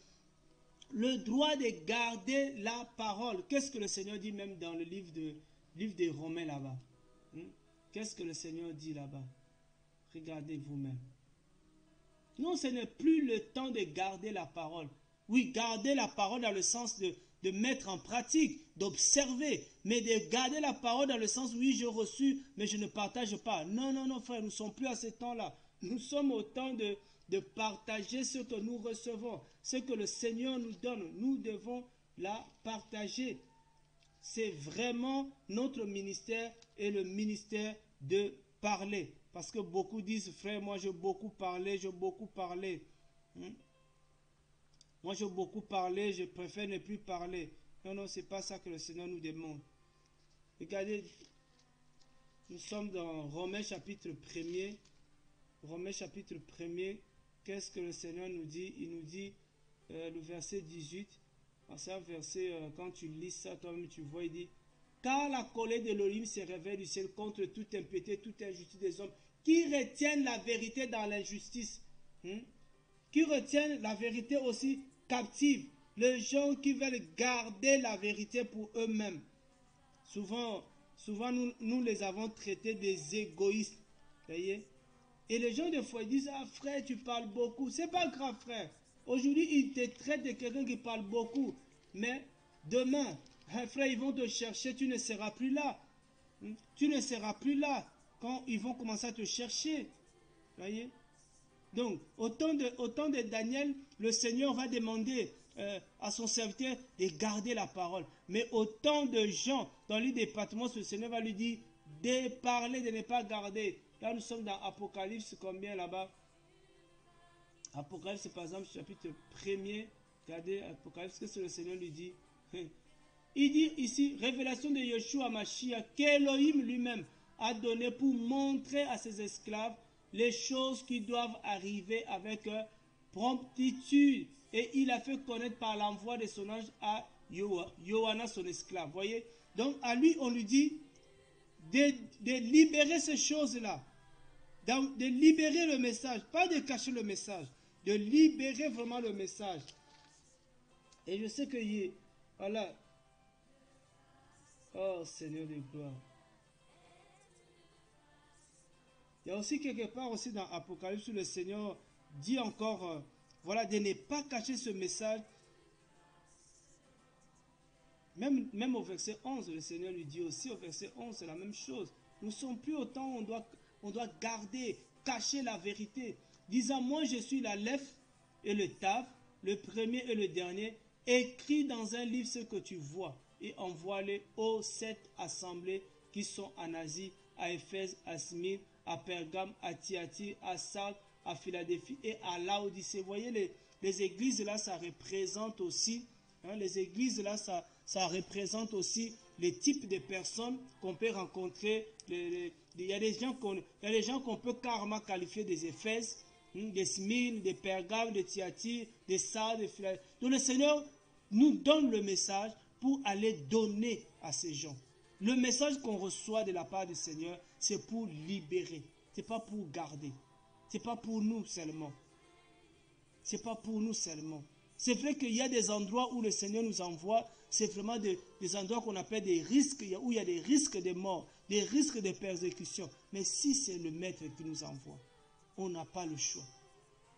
le droit de garder la parole. Qu'est-ce que le Seigneur dit même dans le livre des Romains là-bas? Qu'est-ce que le Seigneur dit là-bas? Regardez vous-même. Non, ce n'est plus le temps de garder la parole. Oui, garder la parole dans le sens de mettre en pratique, d'observer, mais de garder la parole dans le sens, oui, j'ai reçu, mais je ne partage pas. Non, non, non, frère, nous ne sommes plus à ce temps-là. Nous sommes au temps de partager ce que nous recevons, ce que le Seigneur nous donne. Nous devons la partager. C'est vraiment notre ministère et le ministère de parler. Parce que beaucoup disent, frère, moi j'ai beaucoup parlé, Moi j'ai beaucoup parlé, je préfère ne plus parler. Non, non, c'est pas ça que le Seigneur nous demande. Regardez, nous sommes dans Romains chapitre 1er. Romains chapitre 1er, qu'est-ce que le Seigneur nous dit? Il nous dit, le verset 18, c'est un verset, quand tu lis ça, toi-même tu vois, il dit, car la colère de l'Élohim se révèle du ciel contre toute impiété, toute injustice des hommes, qui retiennent la vérité dans l'injustice, qui retiennent la vérité aussi captive, les gens qui veulent garder la vérité pour eux-mêmes. Souvent nous les avons traités des égoïstes, voyez. Et les gens des fois disent, ah frère, tu parles beaucoup. C'est pas grave, frère. Aujourd'hui, ils te traitent de quelqu'un qui parle beaucoup. Mais demain, frère, ils vont te chercher, tu ne seras plus là. Tu ne seras plus là quand ils vont commencer à te chercher. Voyez? Donc, au temps de Daniel, le Seigneur va demander à son serviteur de garder la parole. Mais au temps de Jean, dans le département, le Seigneur va lui dire de parler, de ne pas garder. Là, nous sommes dans Apocalypse, combien là-bas? Apocalypse, par exemple, chapitre 1er. Regardez Apocalypse, qu'est-ce que le Seigneur lui dit? Il dit ici, révélation de Yeshua Mashiach, qu'Elohim lui-même a donné pour montrer à ses esclaves les choses qui doivent arriver avec promptitude. Et il a fait connaître par l'envoi de son ange à Yohanna, son esclave. Voyez? Donc, à lui, on lui dit de libérer ces choses-là. De libérer le message, pas de cacher le message, de libérer vraiment le message. Et je sais que, voilà, oh Seigneur de gloire. Il y a aussi quelque part aussi dans Apocalypse où le Seigneur dit encore, voilà, de ne pas cacher ce message. Même au verset 11, le Seigneur lui dit aussi, au verset 11, c'est la même chose. Nous ne sommes plus au temps où on doit garder, cacher la vérité, disant, moi je suis la Lef et le Tav, le premier et le dernier, écris dans un livre ce que tu vois et envoie-les aux 7 assemblées qui sont en Asie, à Éphèse, à Smyrne, à Pergame, à Thyatire, à Sardes, à Philadelphie et à Laodicée. Vous voyez, les églises là, ça représente aussi, les églises là, ça représente aussi les types de personnes qu'on peut rencontrer. Il y a des gens qu'on peut carrément qualifier des Éphèses, des Smyrne, des Pergame, des Thyatire, des Sardes, des Philadelphie. Donc le Seigneur nous donne le message pour aller donner à ces gens. Le message qu'on reçoit de la part du Seigneur, c'est pour libérer. Ce n'est pas pour garder. Ce n'est pas pour nous seulement. Ce n'est pas pour nous seulement. C'est vrai qu'il y a des endroits où le Seigneur nous envoie, c'est vraiment des endroits qu'on appelle des risques, où il y a des risques de mort, des risques de persécution. Mais si c'est le Maître qui nous envoie, on n'a pas le choix.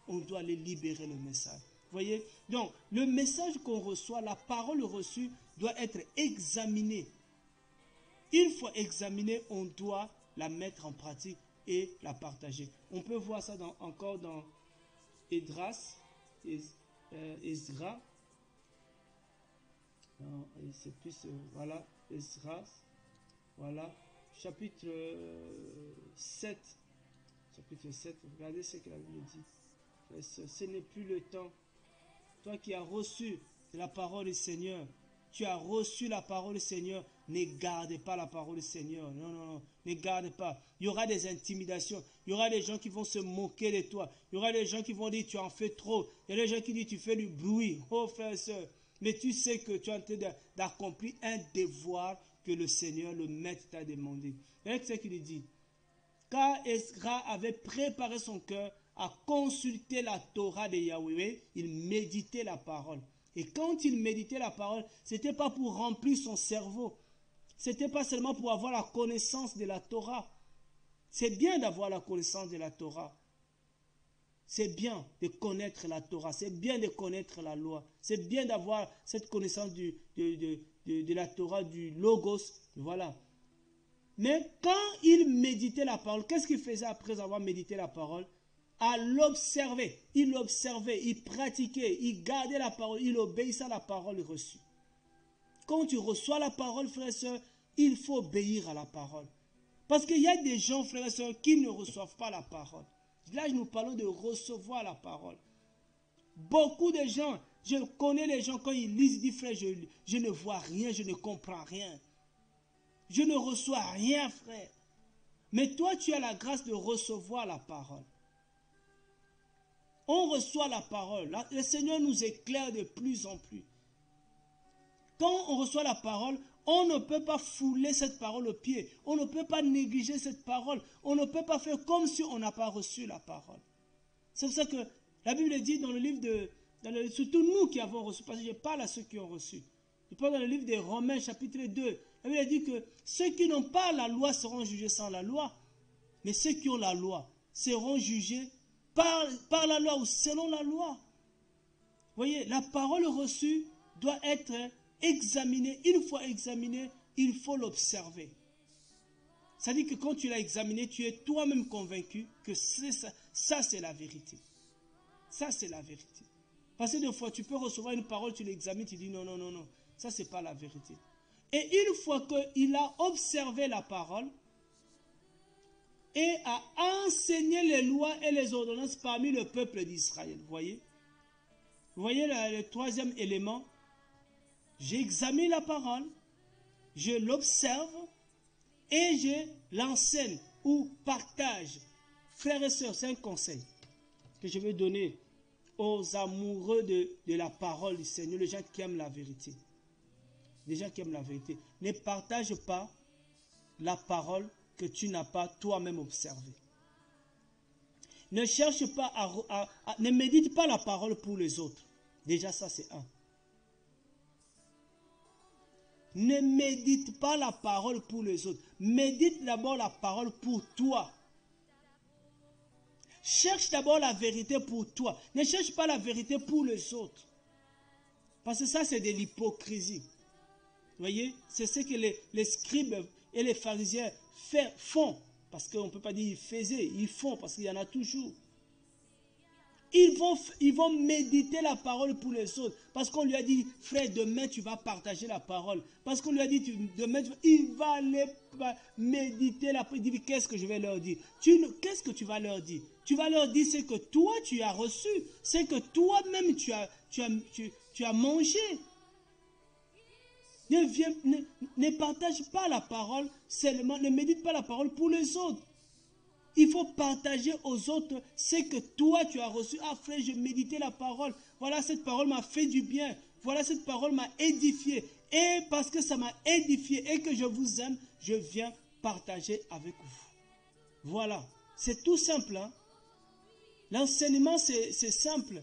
On doit aller libérer le message. Voyez? Donc, le message qu'on reçoit, la parole reçue, doit être examinée. Une fois examinée, on doit la mettre en pratique et la partager. On peut voir ça encore dans Esdras, Ezra. C'est plus, voilà, Esdras. Voilà, chapitre 7. Chapitre 7, regardez ce que la Bible dit. Ce n'est plus le temps. Toi qui as reçu la parole du Seigneur, tu as reçu la parole du Seigneur, ne garde pas la parole du Seigneur. Non, non, non, ne garde pas. Il y aura des intimidations. Il y aura des gens qui vont se moquer de toi. Il y aura des gens qui vont dire tu en fais trop. Il y a des gens qui disent tu fais du bruit. Oh frère et soeur, mais tu sais que tu es en train d'accomplir un devoir que le Seigneur, le Maître, t'a demandé. Regardez ce qu'il dit. Car Ezra avait préparé son cœur à consulter la Torah de Yahweh, il méditait la parole. Et quand il méditait la parole, ce n'était pas pour remplir son cerveau. Ce n'était pas seulement pour avoir la connaissance de la Torah. C'est bien d'avoir la connaissance de la Torah. C'est bien de connaître la Torah. C'est bien de connaître la loi. C'est bien d'avoir cette connaissance de la Torah, du Logos. Voilà. Mais quand il méditait la parole, qu'est-ce qu'il faisait après avoir médité la parole? À l'observer. Il l'observait, il pratiquait, il gardait la parole, il obéissait à la parole reçue. Quand tu reçois la parole, frères et sœurs, il faut obéir à la parole. Parce qu'il y a des gens, frères et sœurs, qui ne reçoivent pas la parole. Là, nous parlons de recevoir la parole. Beaucoup de gens, je connais les gens, quand ils lisent, ils disent, frère, je ne vois rien, je ne comprends rien. Je ne reçois rien, frère. Mais toi, tu as la grâce de recevoir la parole. On reçoit la parole. Le Seigneur nous éclaire de plus en plus. Quand on reçoit la parole, on ne peut pas fouler cette parole au pied. On ne peut pas négliger cette parole. On ne peut pas faire comme si on n'a pas reçu la parole. C'est pour ça que la Bible dit dans le livre surtout nous qui avons reçu, parce que je parle à ceux qui ont reçu. Je parle dans le livre des Romains chapitre 2. La Bible dit que ceux qui n'ont pas la loi seront jugés sans la loi. Mais ceux qui ont la loi seront jugés par la loi ou selon la loi. Vous voyez, la parole reçue doit être examinée. Une fois examinée, il faut l'observer. Ça dit que quand tu l'as examiné, tu es toi-même convaincu que ça c'est la vérité. Ça c'est la vérité. Parce que des fois, tu peux recevoir une parole, tu l'examines, tu dis non, non, non, non, ça c'est pas la vérité. Et une fois qu'il a observé la parole et a enseigné les lois et les ordonnances parmi le peuple d'Israël, vous voyez le troisième élément, j'examine la parole, je l'observe et je l'enseigne ou partage. Frères et sœurs, c'est un conseil que je vais donner aux amoureux de la parole du Seigneur, les gens qui aiment la vérité. Les gens qui aiment la vérité. Ne partage pas la parole que tu n'as pas toi-même observée. Ne cherche pas ne médite pas la parole pour les autres. Déjà ça c'est un. Ne médite pas la parole pour les autres. Médite d'abord la parole pour toi. Cherche d'abord la vérité pour toi. Ne cherche pas la vérité pour les autres. Parce que ça c'est de l'hypocrisie. Vous voyez, c'est ce que les scribes et les pharisiens font. Parce qu'on ne peut pas dire ils faisaient, ils font parce qu'il y en a toujours. Ils vont méditer la parole pour les autres. Parce qu'on lui a dit, frère, demain tu vas partager la parole. Parce qu'on lui a dit, demain, il va aller méditer la parole. Il dit, qu'est-ce que je vais leur dire? Qu'est-ce que tu vas leur dire? Tu vas leur dire ce que toi tu as reçu. C'est que toi-même tu as mangé. Ne partage pas la parole seulement, ne médite pas la parole pour les autres. Il faut partager aux autres ce que toi tu as reçu. Ah frère, je méditais la parole. Voilà, cette parole m'a fait du bien. Voilà, cette parole m'a édifié. Et parce que ça m'a édifié et que je vous aime, je viens partager avec vous. Voilà, c'est tout simple. Hein? L'enseignement, c'est simple.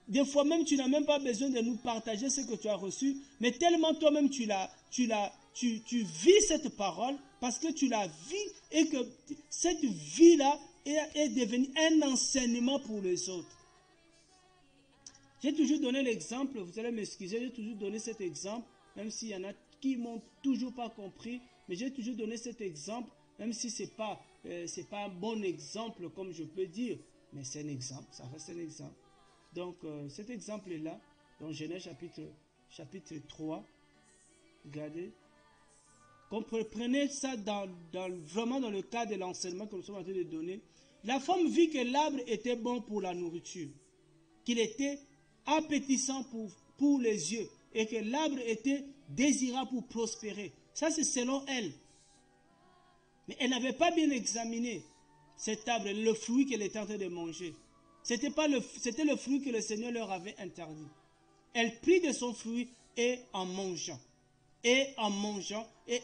Des fois même, tu n'as même pas besoin de nous partager ce que tu as reçu, mais tellement toi-même tu vis cette parole parce que tu la vis et que cette vie-là est devenue un enseignement pour les autres. J'ai toujours donné l'exemple, vous allez m'excuser, j'ai toujours donné cet exemple, même s'il y en a qui ne m'ont toujours pas compris, mais j'ai toujours donné cet exemple, même si ce n'est pas un bon exemple comme je peux dire, mais c'est un exemple, ça reste un exemple. Donc, cet exemple-là, dans Genèse chapitre 3, regardez, comprenez ça vraiment dans le cadre de l'enseignement que nous sommes en train de donner. La femme vit que l'arbre était bon pour la nourriture, qu'il était appétissant pour les yeux et que l'arbre était désirable pour prospérer. Ça, c'est selon elle. Mais elle n'avait pas bien examiné cet arbre, le fruit qu'elle était en train de manger. C'était le fruit que le Seigneur leur avait interdit. Elle prit de son fruit et en mangeant, et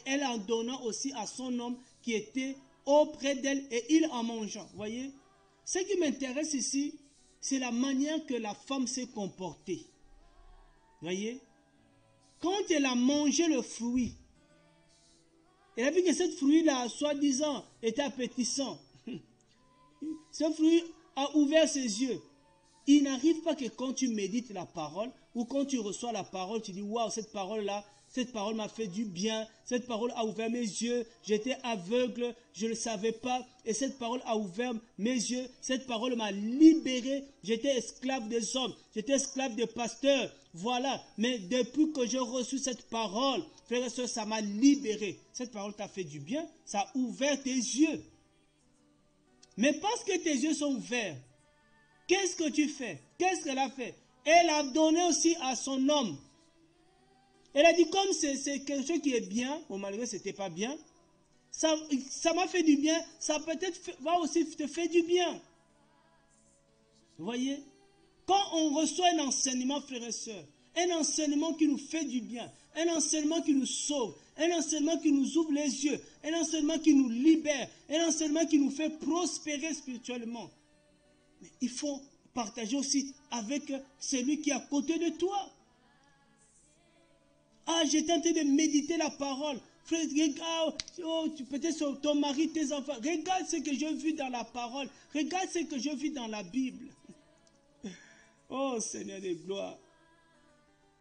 elle en donnant aussi à son homme qui était auprès d'elle, et il en mangeant. Voyez, ce qui m'intéresse ici, c'est la manière que la femme s'est comportée. Voyez, quand elle a mangé le fruit, Elle a vu que ce fruit-là, soi-disant, était appétissant. Ce fruit a ouvert ses yeux. Il n'arrive pas que quand tu médites la parole ou quand tu reçois la parole, tu dis waouh, cette parole m'a fait du bien, cette parole a ouvert mes yeux, j'étais aveugle, je ne le savais pas, et cette parole a ouvert mes yeux, cette parole m'a libéré, j'étais esclave des hommes, j'étais esclave des pasteurs, voilà, mais depuis que j'ai reçu cette parole, frères et sœurs, ça m'a libéré. Cette parole t'a fait du bien, ça a ouvert tes yeux. Mais parce que tes yeux sont ouverts, qu'est-ce que tu fais? Qu'est-ce qu'elle a fait? Elle a donné aussi à son homme. Elle a dit, comme c'est quelque chose qui est bien, bon, malgré que ce n'était pas bien, ça m'a fait du bien, ça peut-être va aussi te faire du bien. Vous voyez? Quand on reçoit un enseignement, frères et sœurs, un enseignement qui nous fait du bien, un enseignement qui nous sauve, un enseignement qui nous ouvre les yeux, un enseignement qui nous libère, un enseignement qui nous fait prospérer spirituellement, mais il faut partager aussi avec celui qui est à côté de toi. Ah, j'étais en train de méditer la parole. Frère, regarde, peut-être sur ton mari, tes enfants. Regarde ce que j'ai vu dans la parole. Regarde ce que j'ai vu dans la Bible. Oh Seigneur de gloire.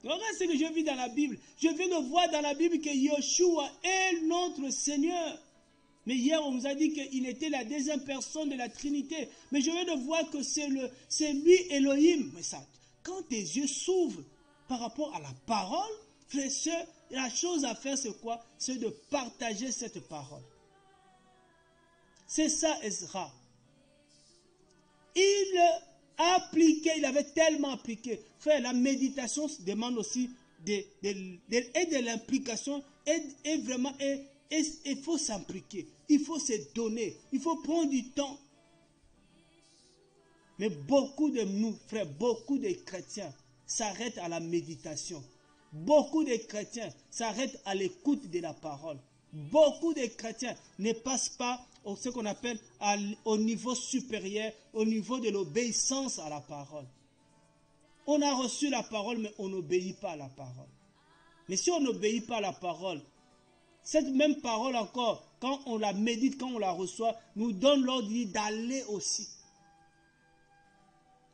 Regarde ce que j'ai vu dans la Bible. Je viens de voir dans la Bible que Yeshua est notre Seigneur. Mais hier, on nous a dit qu'il était la deuxième personne de la Trinité. Mais je viens de voir que c'est lui Elohim. Mais ça, quand tes yeux s'ouvrent par rapport à la parole, frères et sœurs, la chose à faire, c'est quoi? C'est de partager cette parole. C'est ça, Ezra. Il appliquait, il avait tellement appliqué. Frère, la méditation demande aussi de l'implication et vraiment, il faut s'impliquer. Il faut se donner. Il faut prendre du temps. Mais beaucoup de nous, frères, beaucoup de chrétiens s'arrêtent à la méditation. Beaucoup de chrétiens s'arrêtent à l'écoute de la parole. Beaucoup de chrétiens ne passent pas ce qu'on appelle au niveau supérieur, au niveau de l'obéissance à la parole. On a reçu la parole, mais on n'obéit pas à la parole. Mais si on n'obéit pas à la parole, cette même parole encore, quand on la médite, quand on la reçoit, nous donne l'ordre d'aller aussi.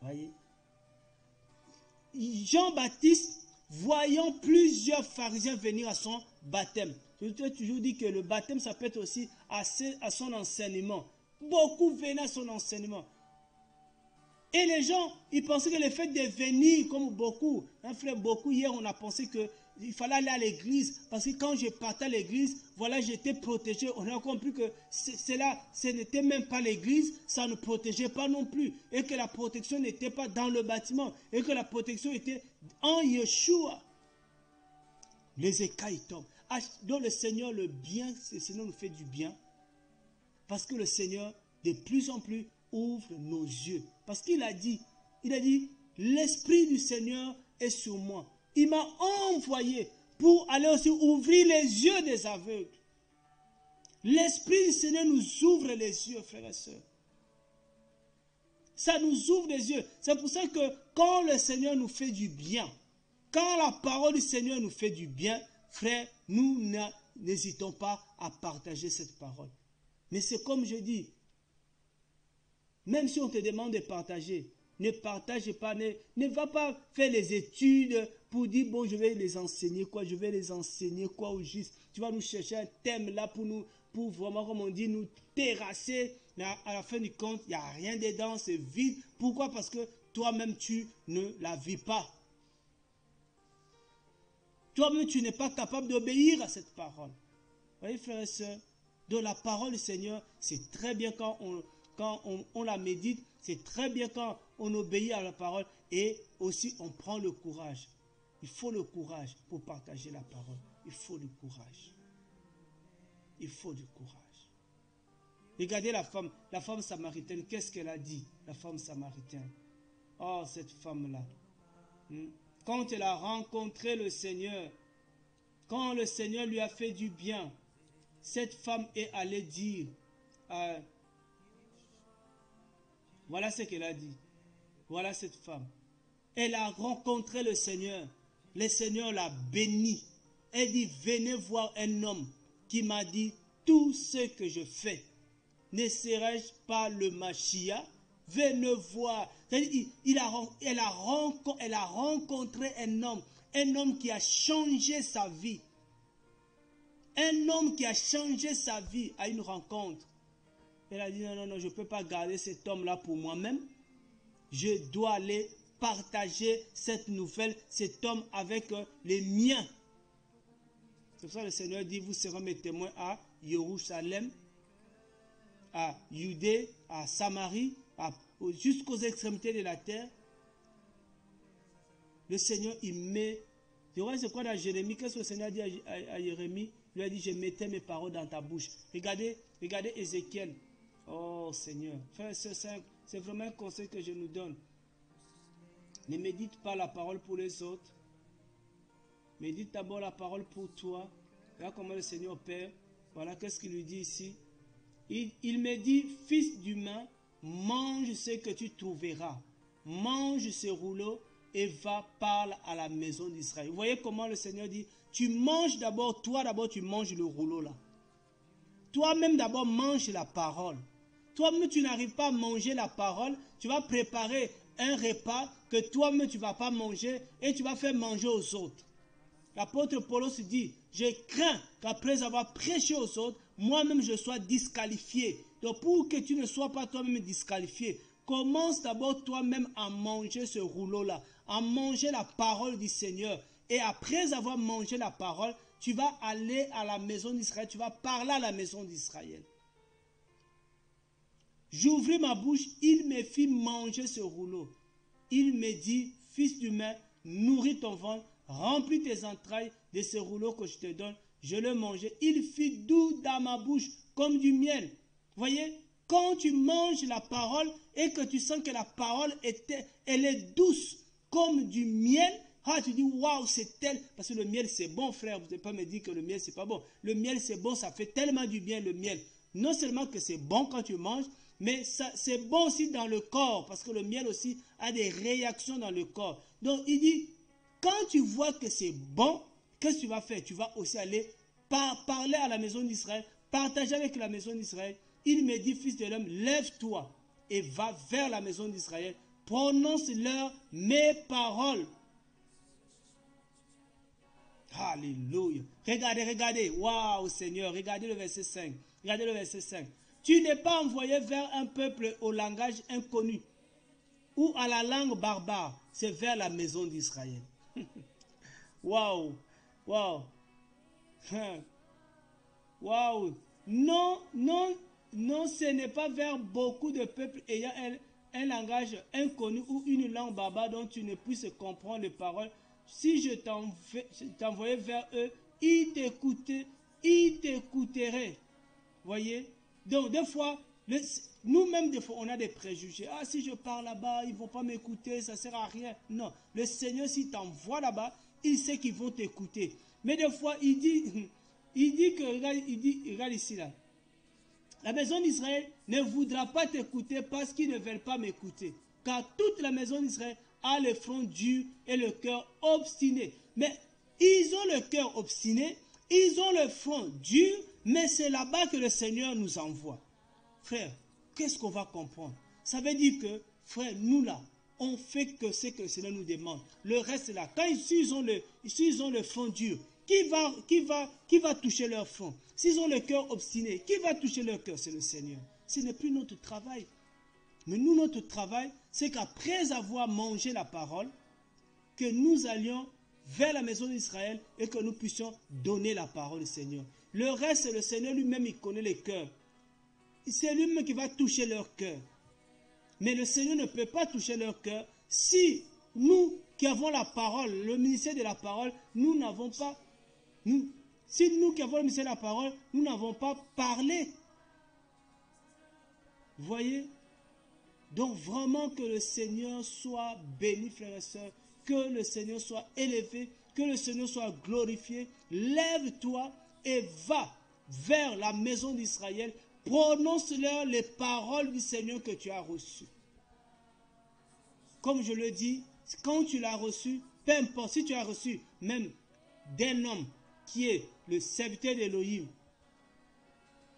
Voyez? Jean-Baptiste, voyant plusieurs pharisiens venir à son baptême. Je te toujours dit que le baptême, ça peut être aussi à son enseignement. Beaucoup venaient à son enseignement. Et les gens, ils pensaient que le fait de venir, comme beaucoup, hein, frère, beaucoup, hier, on a pensé qu'il fallait aller à l'église, parce que quand je partais à l'église, voilà, j'étais protégé. On a compris que ce n'était même pas l'église, ça ne protégeait pas non plus, et que la protection n'était pas dans le bâtiment, et que la protection était en Yeshua. Les écailles tombent. Donc le Seigneur, le Seigneur nous fait du bien, parce que le Seigneur, de plus en plus, ouvre nos yeux. Parce qu'il a dit, l'Esprit du Seigneur est sur moi. Il m'a envoyé pour aller aussi ouvrir les yeux des aveugles. L'Esprit du Seigneur nous ouvre les yeux, frères et sœurs. Ça nous ouvre les yeux. C'est pour ça que quand le Seigneur nous fait du bien, quand la parole du Seigneur nous fait du bien, frères, nous n'hésitons pas à partager cette parole. Mais c'est comme je dis, même si on te demande de partager, ne partage pas, ne va pas faire les études pour dire, bon, je vais les enseigner quoi au juste. Tu vas nous chercher un thème là pour vraiment, comme on dit, nous terrasser. Mais à la fin du compte, il n'y a rien dedans, c'est vide. Pourquoi? Parce que toi-même, tu ne la vis pas. Toi-même, tu n'es pas capable d'obéir à cette parole. Vous voyez, frères et sœurs, de la parole du Seigneur, c'est très bien quand on la médite, c'est très bien quand on obéit à la parole et aussi on prend le courage. Il faut le courage pour partager la parole. Il faut du courage. Il faut du courage. Regardez la femme samaritaine, qu'est-ce qu'elle a dit, la femme samaritaine? Oh, cette femme-là. Quand elle a rencontré le Seigneur, quand le Seigneur lui a fait du bien, cette femme est allée dire, voilà ce qu'elle a dit. Voilà cette femme. Elle a rencontré le Seigneur. Le Seigneur l'a bénie. Elle dit, venez voir un homme qui m'a dit, tout ce que je fais, ne serais-je pas le Mashiach? Venez voir. Elle a rencontré un homme qui a changé sa vie. Un homme qui a changé sa vie à une rencontre. Elle a dit, non, je ne peux pas garder cet homme-là pour moi-même. Je dois aller partager cette nouvelle, cet homme avec les miens. C'est pour ça que le Seigneur dit, vous serez mes témoins à Jérusalem, à Judée, à Samarie, jusqu'aux extrémités de la terre. Le Seigneur, il met... C'est quoi dans Jérémie? Qu'est-ce que le Seigneur a dit à Jérémie? Il lui a dit, je mettais mes paroles dans ta bouche. Regardez Ézéchiel. Oh Seigneur, frère, c'est vraiment un conseil que je nous donne. Ne médite pas la parole pour les autres. Médite d'abord la parole pour toi. Regarde comment le Seigneur opère. Voilà, qu'est-ce qu'il lui dit ici? Il me dit, fils d'humain, mange ce que tu trouveras. Mange ce rouleau et va parle à la maison d'Israël. Vous voyez comment le Seigneur dit, tu manges d'abord, toi d'abord tu manges le rouleau là. Toi-même d'abord mange la parole. Toi-même tu n'arrives pas à manger la parole, tu vas préparer un repas que toi-même tu ne vas pas manger et tu vas faire manger aux autres. L'apôtre Paul se dit, je crains qu'après avoir prêché aux autres, moi-même je sois disqualifié. Donc pour que tu ne sois pas toi-même disqualifié, commence d'abord toi-même à manger ce rouleau-là, à manger la parole du Seigneur. Et après avoir mangé la parole, tu vas aller à la maison d'Israël, tu vas parler à la maison d'Israël. J'ouvris ma bouche, il me fit manger ce rouleau. Il me dit, fils d'humain, nourris ton ventre, remplis tes entrailles de ce rouleau que je te donne. Je le mangeai. Il fit doux dans ma bouche comme du miel. Voyez, quand tu manges la parole et que tu sens que la parole elle est douce comme du miel, tu dis waouh, c'est tel. Parce que le miel c'est bon, frère. Vous ne pouvez pas me dire que le miel c'est pas bon. Le miel c'est bon, ça fait tellement du bien le miel. Non seulement que c'est bon quand tu manges, mais c'est bon aussi dans le corps. Parce que le miel aussi a des réactions dans le corps. Donc il dit, quand tu vois que c'est bon, qu'est-ce que tu vas faire? Tu vas aussi aller parler à la maison d'Israël, partager avec la maison d'Israël. Il me dit, fils de l'homme, lève-toi et va vers la maison d'Israël. Prononce-leur mes paroles. Alléluia. Regardez. Waouh, Seigneur. Regardez le verset 5. Regardez le verset 5. Tu n'es pas envoyé vers un peuple au langage inconnu ou à la langue barbare. C'est vers la maison d'Israël. Waouh. Waouh. Waouh. Non, ce n'est pas vers beaucoup de peuples ayant un langage inconnu ou une langue barbare dont tu ne puisses comprendre les paroles. Si je t'envoyais vers eux, ils t'écouteraient. Voyez? Donc, des fois, nous-mêmes, des fois, on a des préjugés. Ah, si je pars là-bas, ils ne vont pas m'écouter, ça ne sert à rien. Non, le Seigneur, s'il t'envoie là-bas, il sait qu'ils vont t'écouter. Mais des fois, il dit que, regarde ici là, la maison d'Israël ne voudra pas t'écouter parce qu'ils ne veulent pas m'écouter. Car toute la maison d'Israël a le front dur et le cœur obstiné. Mais ils ont le cœur obstiné, ils ont le front dur, mais c'est là-bas que le Seigneur nous envoie. Frère, qu'est-ce qu'on va comprendre? Ça veut dire que, frère, nous là, on fait que ce que le Seigneur nous demande. Le reste là, quand ils ont le front dur, qui va toucher leur front? S'ils ont le cœur obstiné, qui va toucher leur cœur? C'est le Seigneur. Ce n'est plus notre travail. Mais nous, notre travail, c'est qu'après avoir mangé la parole, que nous allions vers la maison d'Israël et que nous puissions donner la parole au Seigneur. Le reste, c'est le Seigneur lui-même, il connaît les cœurs. C'est lui-même qui va toucher leur cœur. Mais le Seigneur ne peut pas toucher leur cœur si nous qui avons la parole, le ministère de la parole, nous n'avons pas... si nous qui avons le ministère de la parole, nous n'avons pas parlé. Vous voyez? Donc vraiment que le Seigneur soit béni, frères et sœurs, que le Seigneur soit élevé, que le Seigneur soit glorifié. Lève-toi et va vers la maison d'Israël. Prononce-leur les paroles du Seigneur que tu as reçues. Comme je le dis, quand tu l'as reçu, peu importe, si tu as reçu même d'un homme qui est le serviteur d'Élohim,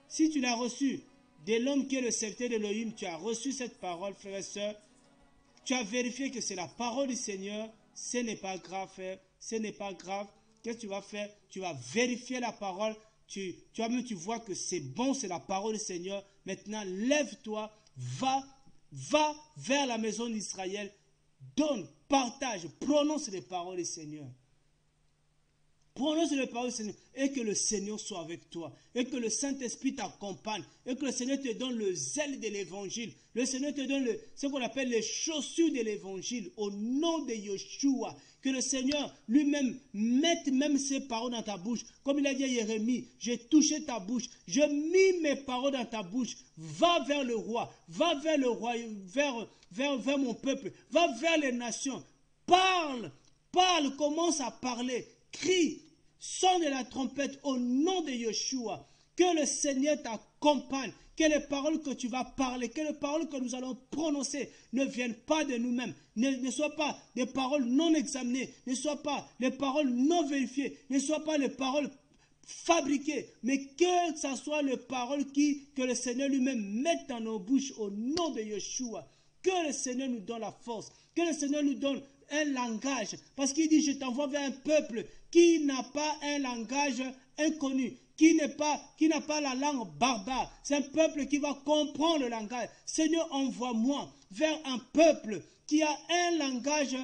Si tu l'as reçu de l'homme qui est le serviteur d'Élohim, tu as reçu cette parole, frère et soeur, tu as vérifié que c'est la parole du Seigneur, ce n'est pas grave, frère, ce n'est pas grave. Qu'est-ce que tu vas faire? Tu vas vérifier la parole, tu vois que c'est bon, c'est la parole du Seigneur. Maintenant, lève-toi, va vers la maison d'Israël, donne, partage, prononce les paroles du Seigneur. Prononce les paroles du Seigneur et que le Seigneur soit avec toi et que le Saint-Esprit t'accompagne et que le Seigneur te donne le zèle de l'évangile. Le Seigneur te donne ce qu'on appelle les chaussures de l'évangile au nom de Yeshua. Que le Seigneur lui-même mette même ses paroles dans ta bouche. Comme il a dit à Jérémie, j'ai touché ta bouche, je mis mes paroles dans ta bouche. Va vers le roi, vers mon peuple, va vers les nations. Parle, commence à parler. Crie, sonne de la trompette au nom de Yeshua. Que le Seigneur t'accompagne. Que les paroles que tu vas parler, que les paroles que nous allons prononcer ne viennent pas de nous-mêmes. Ne soient pas des paroles non examinées. Ne soient pas les paroles non vérifiées. Ne soient pas les paroles fabriquées. Mais que ce soit les paroles que le Seigneur lui-même mette dans nos bouches au nom de Yeshua. Que le Seigneur nous donne la force. Que le Seigneur nous donne un langage. Parce qu'il dit, je t'envoie vers un peuple qui n'a pas un langage inconnu, qui n'a pas la langue barbare. C'est un peuple qui va comprendre le langage. Seigneur, envoie-moi vers un peuple qui a un langage,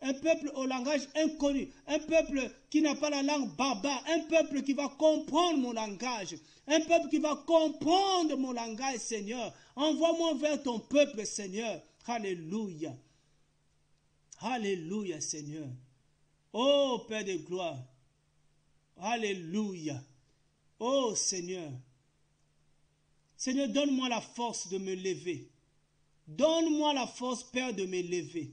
un peuple au langage inconnu, un peuple qui n'a pas la langue barbare, un peuple qui va comprendre mon langage, un peuple qui va comprendre mon langage, Seigneur. Envoie-moi vers ton peuple, Seigneur. Alléluia. Alléluia, Seigneur. Oh, Père de gloire. Alléluia. Oh, Seigneur. Seigneur, donne-moi la force de me lever. Donne-moi la force, Père, de me lever.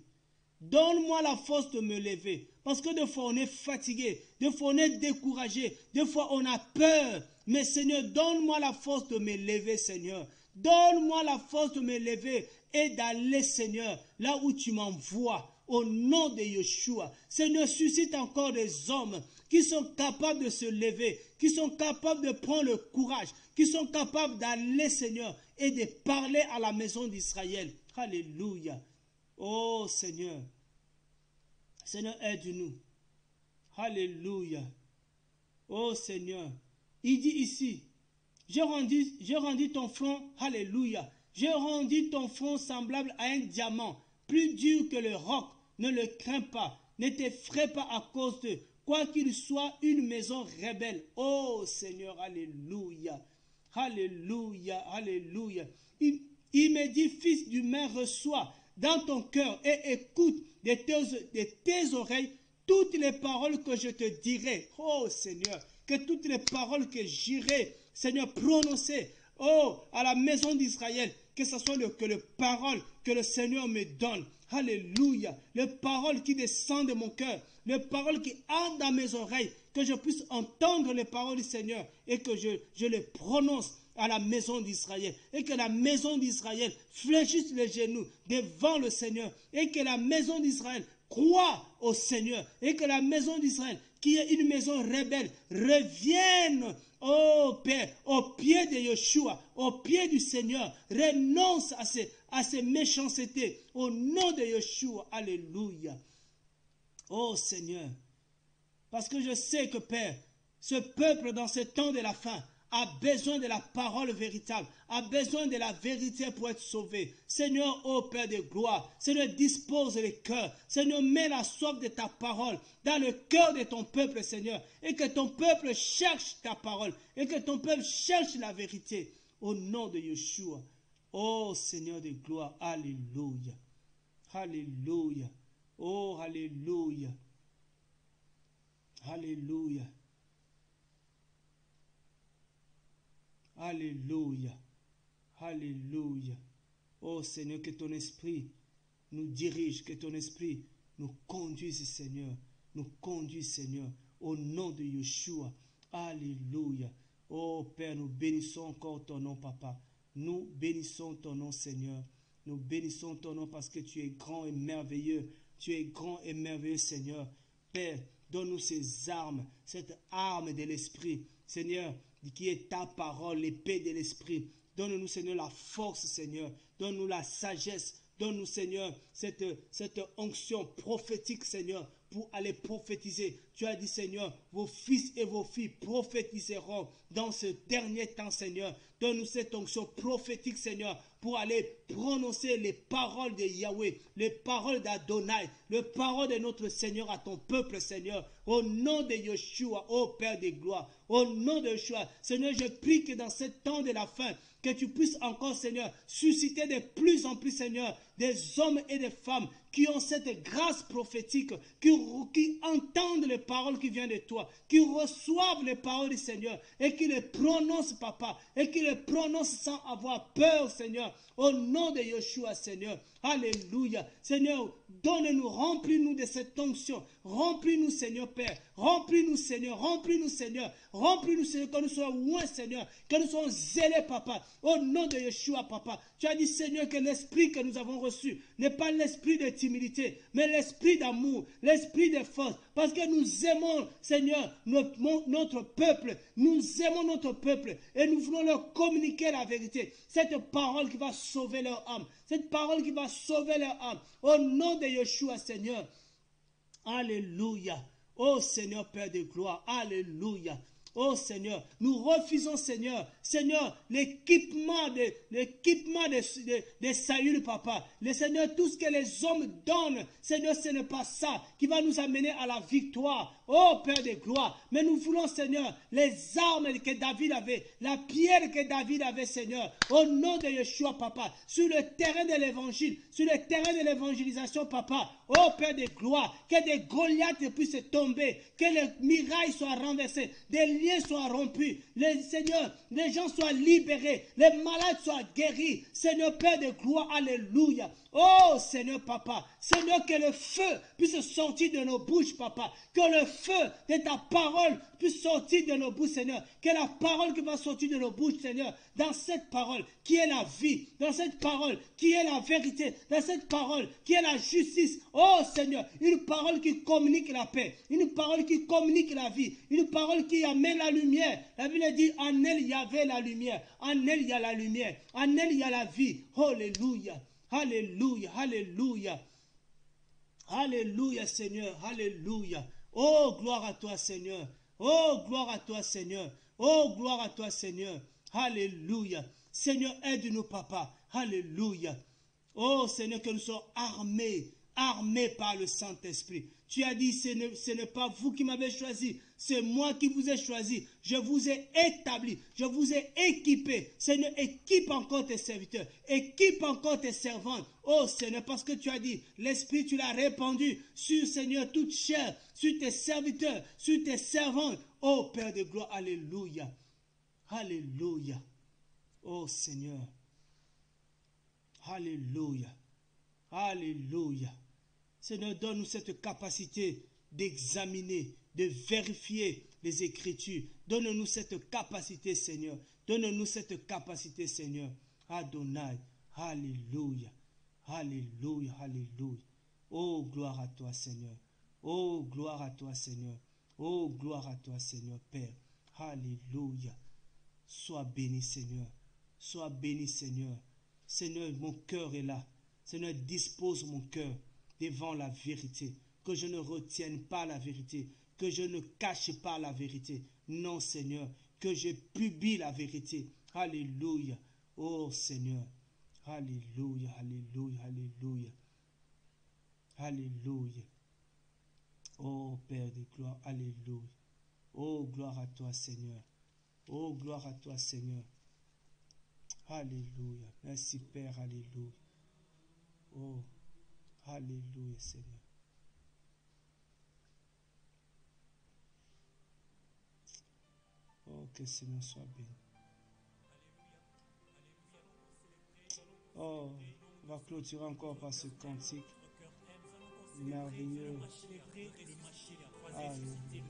Donne-moi la force de me lever. Parce que des fois, on est fatigué. Des fois, on est découragé. Des fois, on a peur. Mais Seigneur, donne-moi la force de me lever, Seigneur. Donne-moi la force de me lever et d'aller, Seigneur, là où tu m'envoies. Au nom de Yeshua. Seigneur, suscite encore des hommes qui sont capables de se lever, qui sont capables de prendre le courage, qui sont capables d'aller, Seigneur, et de parler à la maison d'Israël. Alléluia. Oh Seigneur. Seigneur, aide-nous. Alléluia. Oh Seigneur. Il dit ici, j'ai rendu ton front, alléluia. J'ai rendu ton front semblable à un diamant, plus dur que le roc. Ne le crains pas, ne t'effraie pas à cause de, quoi qu'il soit, une maison rebelle. Oh Seigneur, alléluia, alléluia, alléluia. Il me dit, fils d'humain, reçois dans ton cœur et écoute de tes oreilles toutes les paroles que je te dirai. Oh Seigneur, que toutes les paroles que j'irai, Seigneur, prononcer, oh, à la maison d'Israël, que ce soit les paroles que le Seigneur me donne. Alléluia. Les paroles qui descendent de mon cœur. Les paroles qui entrent dans mes oreilles. Que je puisse entendre les paroles du Seigneur. Et que je les prononce à la maison d'Israël. Et que la maison d'Israël fléchisse les genoux devant le Seigneur. Et que la maison d'Israël croit au Seigneur. Et que la maison d'Israël, qui est une maison rebelle, revienne, oh Père, au pied de Yeshua, au pied du Seigneur. Renonce à ces méchancetés. Au nom de Yeshua. Alléluia. Oh Seigneur. Parce que je sais que Père, ce peuple dans ce temps de la fin a besoin de la parole véritable, a besoin de la vérité pour être sauvé. Seigneur, ô Père de gloire, Seigneur, dispose les cœurs. Seigneur, mets la soif de ta parole dans le cœur de ton peuple, Seigneur, et que ton peuple cherche ta parole, et que ton peuple cherche la vérité. Au nom de Yeshua. Ô Seigneur de gloire, alléluia. Alléluia. Oh, alléluia. Alléluia. Alléluia. Alléluia. Oh Seigneur, que ton esprit nous dirige, que ton esprit nous conduise, Seigneur. Nous conduise, Seigneur, au nom de Yeshua. Alléluia. Oh Père, nous bénissons encore ton nom, Papa. Nous bénissons ton nom, Seigneur. Nous bénissons ton nom parce que tu es grand et merveilleux. Tu es grand et merveilleux, Seigneur. Père, Donne-nous ces armes, cette arme de l'esprit, Seigneur, qui est ta parole, l'épée de l'esprit. Donne-nous, Seigneur, la force, Seigneur. Donne-nous la sagesse. Donne-nous, Seigneur, cette onction prophétique, Seigneur, pour aller prophétiser. Tu as dit, Seigneur, vos fils et vos filles prophétiseront dans ce dernier temps, Seigneur. Donne-nous cette onction prophétique, Seigneur, pour aller prononcer les paroles de Yahweh, les paroles d'Adonai, les paroles de notre Seigneur à ton peuple, Seigneur. Au nom de Yeshua, ô Père de gloire, au nom de Yeshua, Seigneur, je prie que dans ce temps de la fin, que tu puisses encore, Seigneur, susciter de plus en plus, Seigneur, des hommes et des femmes qui ont cette grâce prophétique, qui entendent les paroles qui viennent de toi, qui reçoivent les paroles du Seigneur et qui les prononcent, Papa, et qui les prononcent sans avoir peur, Seigneur, au nom de Yeshua, Seigneur. Alléluia. Seigneur, donne-nous, remplis-nous de cette onction. Remplis-nous, Seigneur Père. Remplis-nous, Seigneur. Remplis-nous, Seigneur. Remplis-nous, Seigneur, que nous soyons loin, Seigneur. Que nous soyons zélés, Papa. Au nom de Yeshua, Papa. Tu as dit, Seigneur, que l'esprit que nous avons reçu n'est pas l'esprit de timidité, mais l'esprit d'amour, l'esprit de force. Parce que nous aimons, Seigneur, notre peuple. Nous aimons notre peuple et nous voulons leur communiquer la vérité. Cette parole qui va sauver leur âme. Cette parole qui va sauver leur âme. Au nom de Yeshua, Seigneur. Alléluia. Oh Seigneur, Père de gloire. Alléluia. Oh Seigneur, nous refusons, Seigneur, l'équipement de Saül, Papa. Le Seigneur, tout ce que les hommes donnent, Seigneur, ce n'est pas ça qui va nous amener à la victoire. Oh Père de gloire, mais nous voulons, Seigneur, les armes que David avait, la pierre que David avait, Seigneur, au nom de Yeshua, Papa, sur le terrain de l'évangile, sur le terrain de l'évangélisation, Papa. Oh Père de gloire, que des Goliaths puissent tomber, que les murailles soient renversées, des liens soient rompus, Seigneur, les gens soient libérés, les malades soient guéris. Seigneur Père de gloire, alléluia. Oh Seigneur Papa, Seigneur, que le feu puisse sortir de nos bouches, Papa, que le feu de ta parole puisse sortir de nos bouches, Seigneur, que la parole qui va sortir de nos bouches, Seigneur, dans cette parole qui est la vie, dans cette parole qui est la vérité, dans cette parole qui est la justice. Oh Seigneur, une parole qui communique la paix, une parole qui communique la vie, une parole qui amène la lumière. La Bible dit, en elle il y avait la lumière, en elle il y a la lumière, en elle il y a la vie. Alléluia, alléluia, alléluia. Alléluia Seigneur, alléluia. Oh gloire à toi Seigneur, oh gloire à toi Seigneur, oh gloire à toi Seigneur. Alléluia. Seigneur, aide-nous, Papa. Alléluia. Oh Seigneur, que nous soyons armés, armés par le Saint-Esprit. Tu as dit, ce n'est pas vous qui m'avez choisi, c'est moi qui vous ai choisi. Je vous ai établi, je vous ai équipé. Seigneur, équipe encore tes serviteurs, équipe encore tes servantes. Oh Seigneur, parce que tu as dit, l'Esprit, tu l'as répandu sur, Seigneur, toute chair, sur tes serviteurs, sur tes servantes. Oh Père de gloire, alléluia. Alléluia. Oh Seigneur. Alléluia. Alléluia. Seigneur, donne-nous cette capacité d'examiner, de vérifier les Écritures. Donne-nous cette capacité, Seigneur. Donne-nous cette capacité, Seigneur. Adonai. Alléluia. Alléluia. Alléluia. Oh, gloire à toi, Seigneur. Oh, gloire à toi, Seigneur. Oh, gloire à toi, Seigneur, Père. Alléluia. Sois béni, Seigneur. Sois béni, Seigneur. Seigneur, mon cœur est là. Seigneur, dispose mon cœur devant la vérité. Que je ne retienne pas la vérité. Que je ne cache pas la vérité. Non, Seigneur. Que je publie la vérité. Alléluia. Oh, Seigneur. Alléluia, alléluia, alléluia. Alléluia. Oh, Père de gloire, alléluia. Oh, gloire à toi, Seigneur. Oh, gloire à toi, Seigneur. Alléluia. Merci, Père. Alléluia. Oh, alléluia, Seigneur. Oh, que le Seigneur soit béni. Oh, on va clôturer encore par ce cantique merveilleux. Alléluia.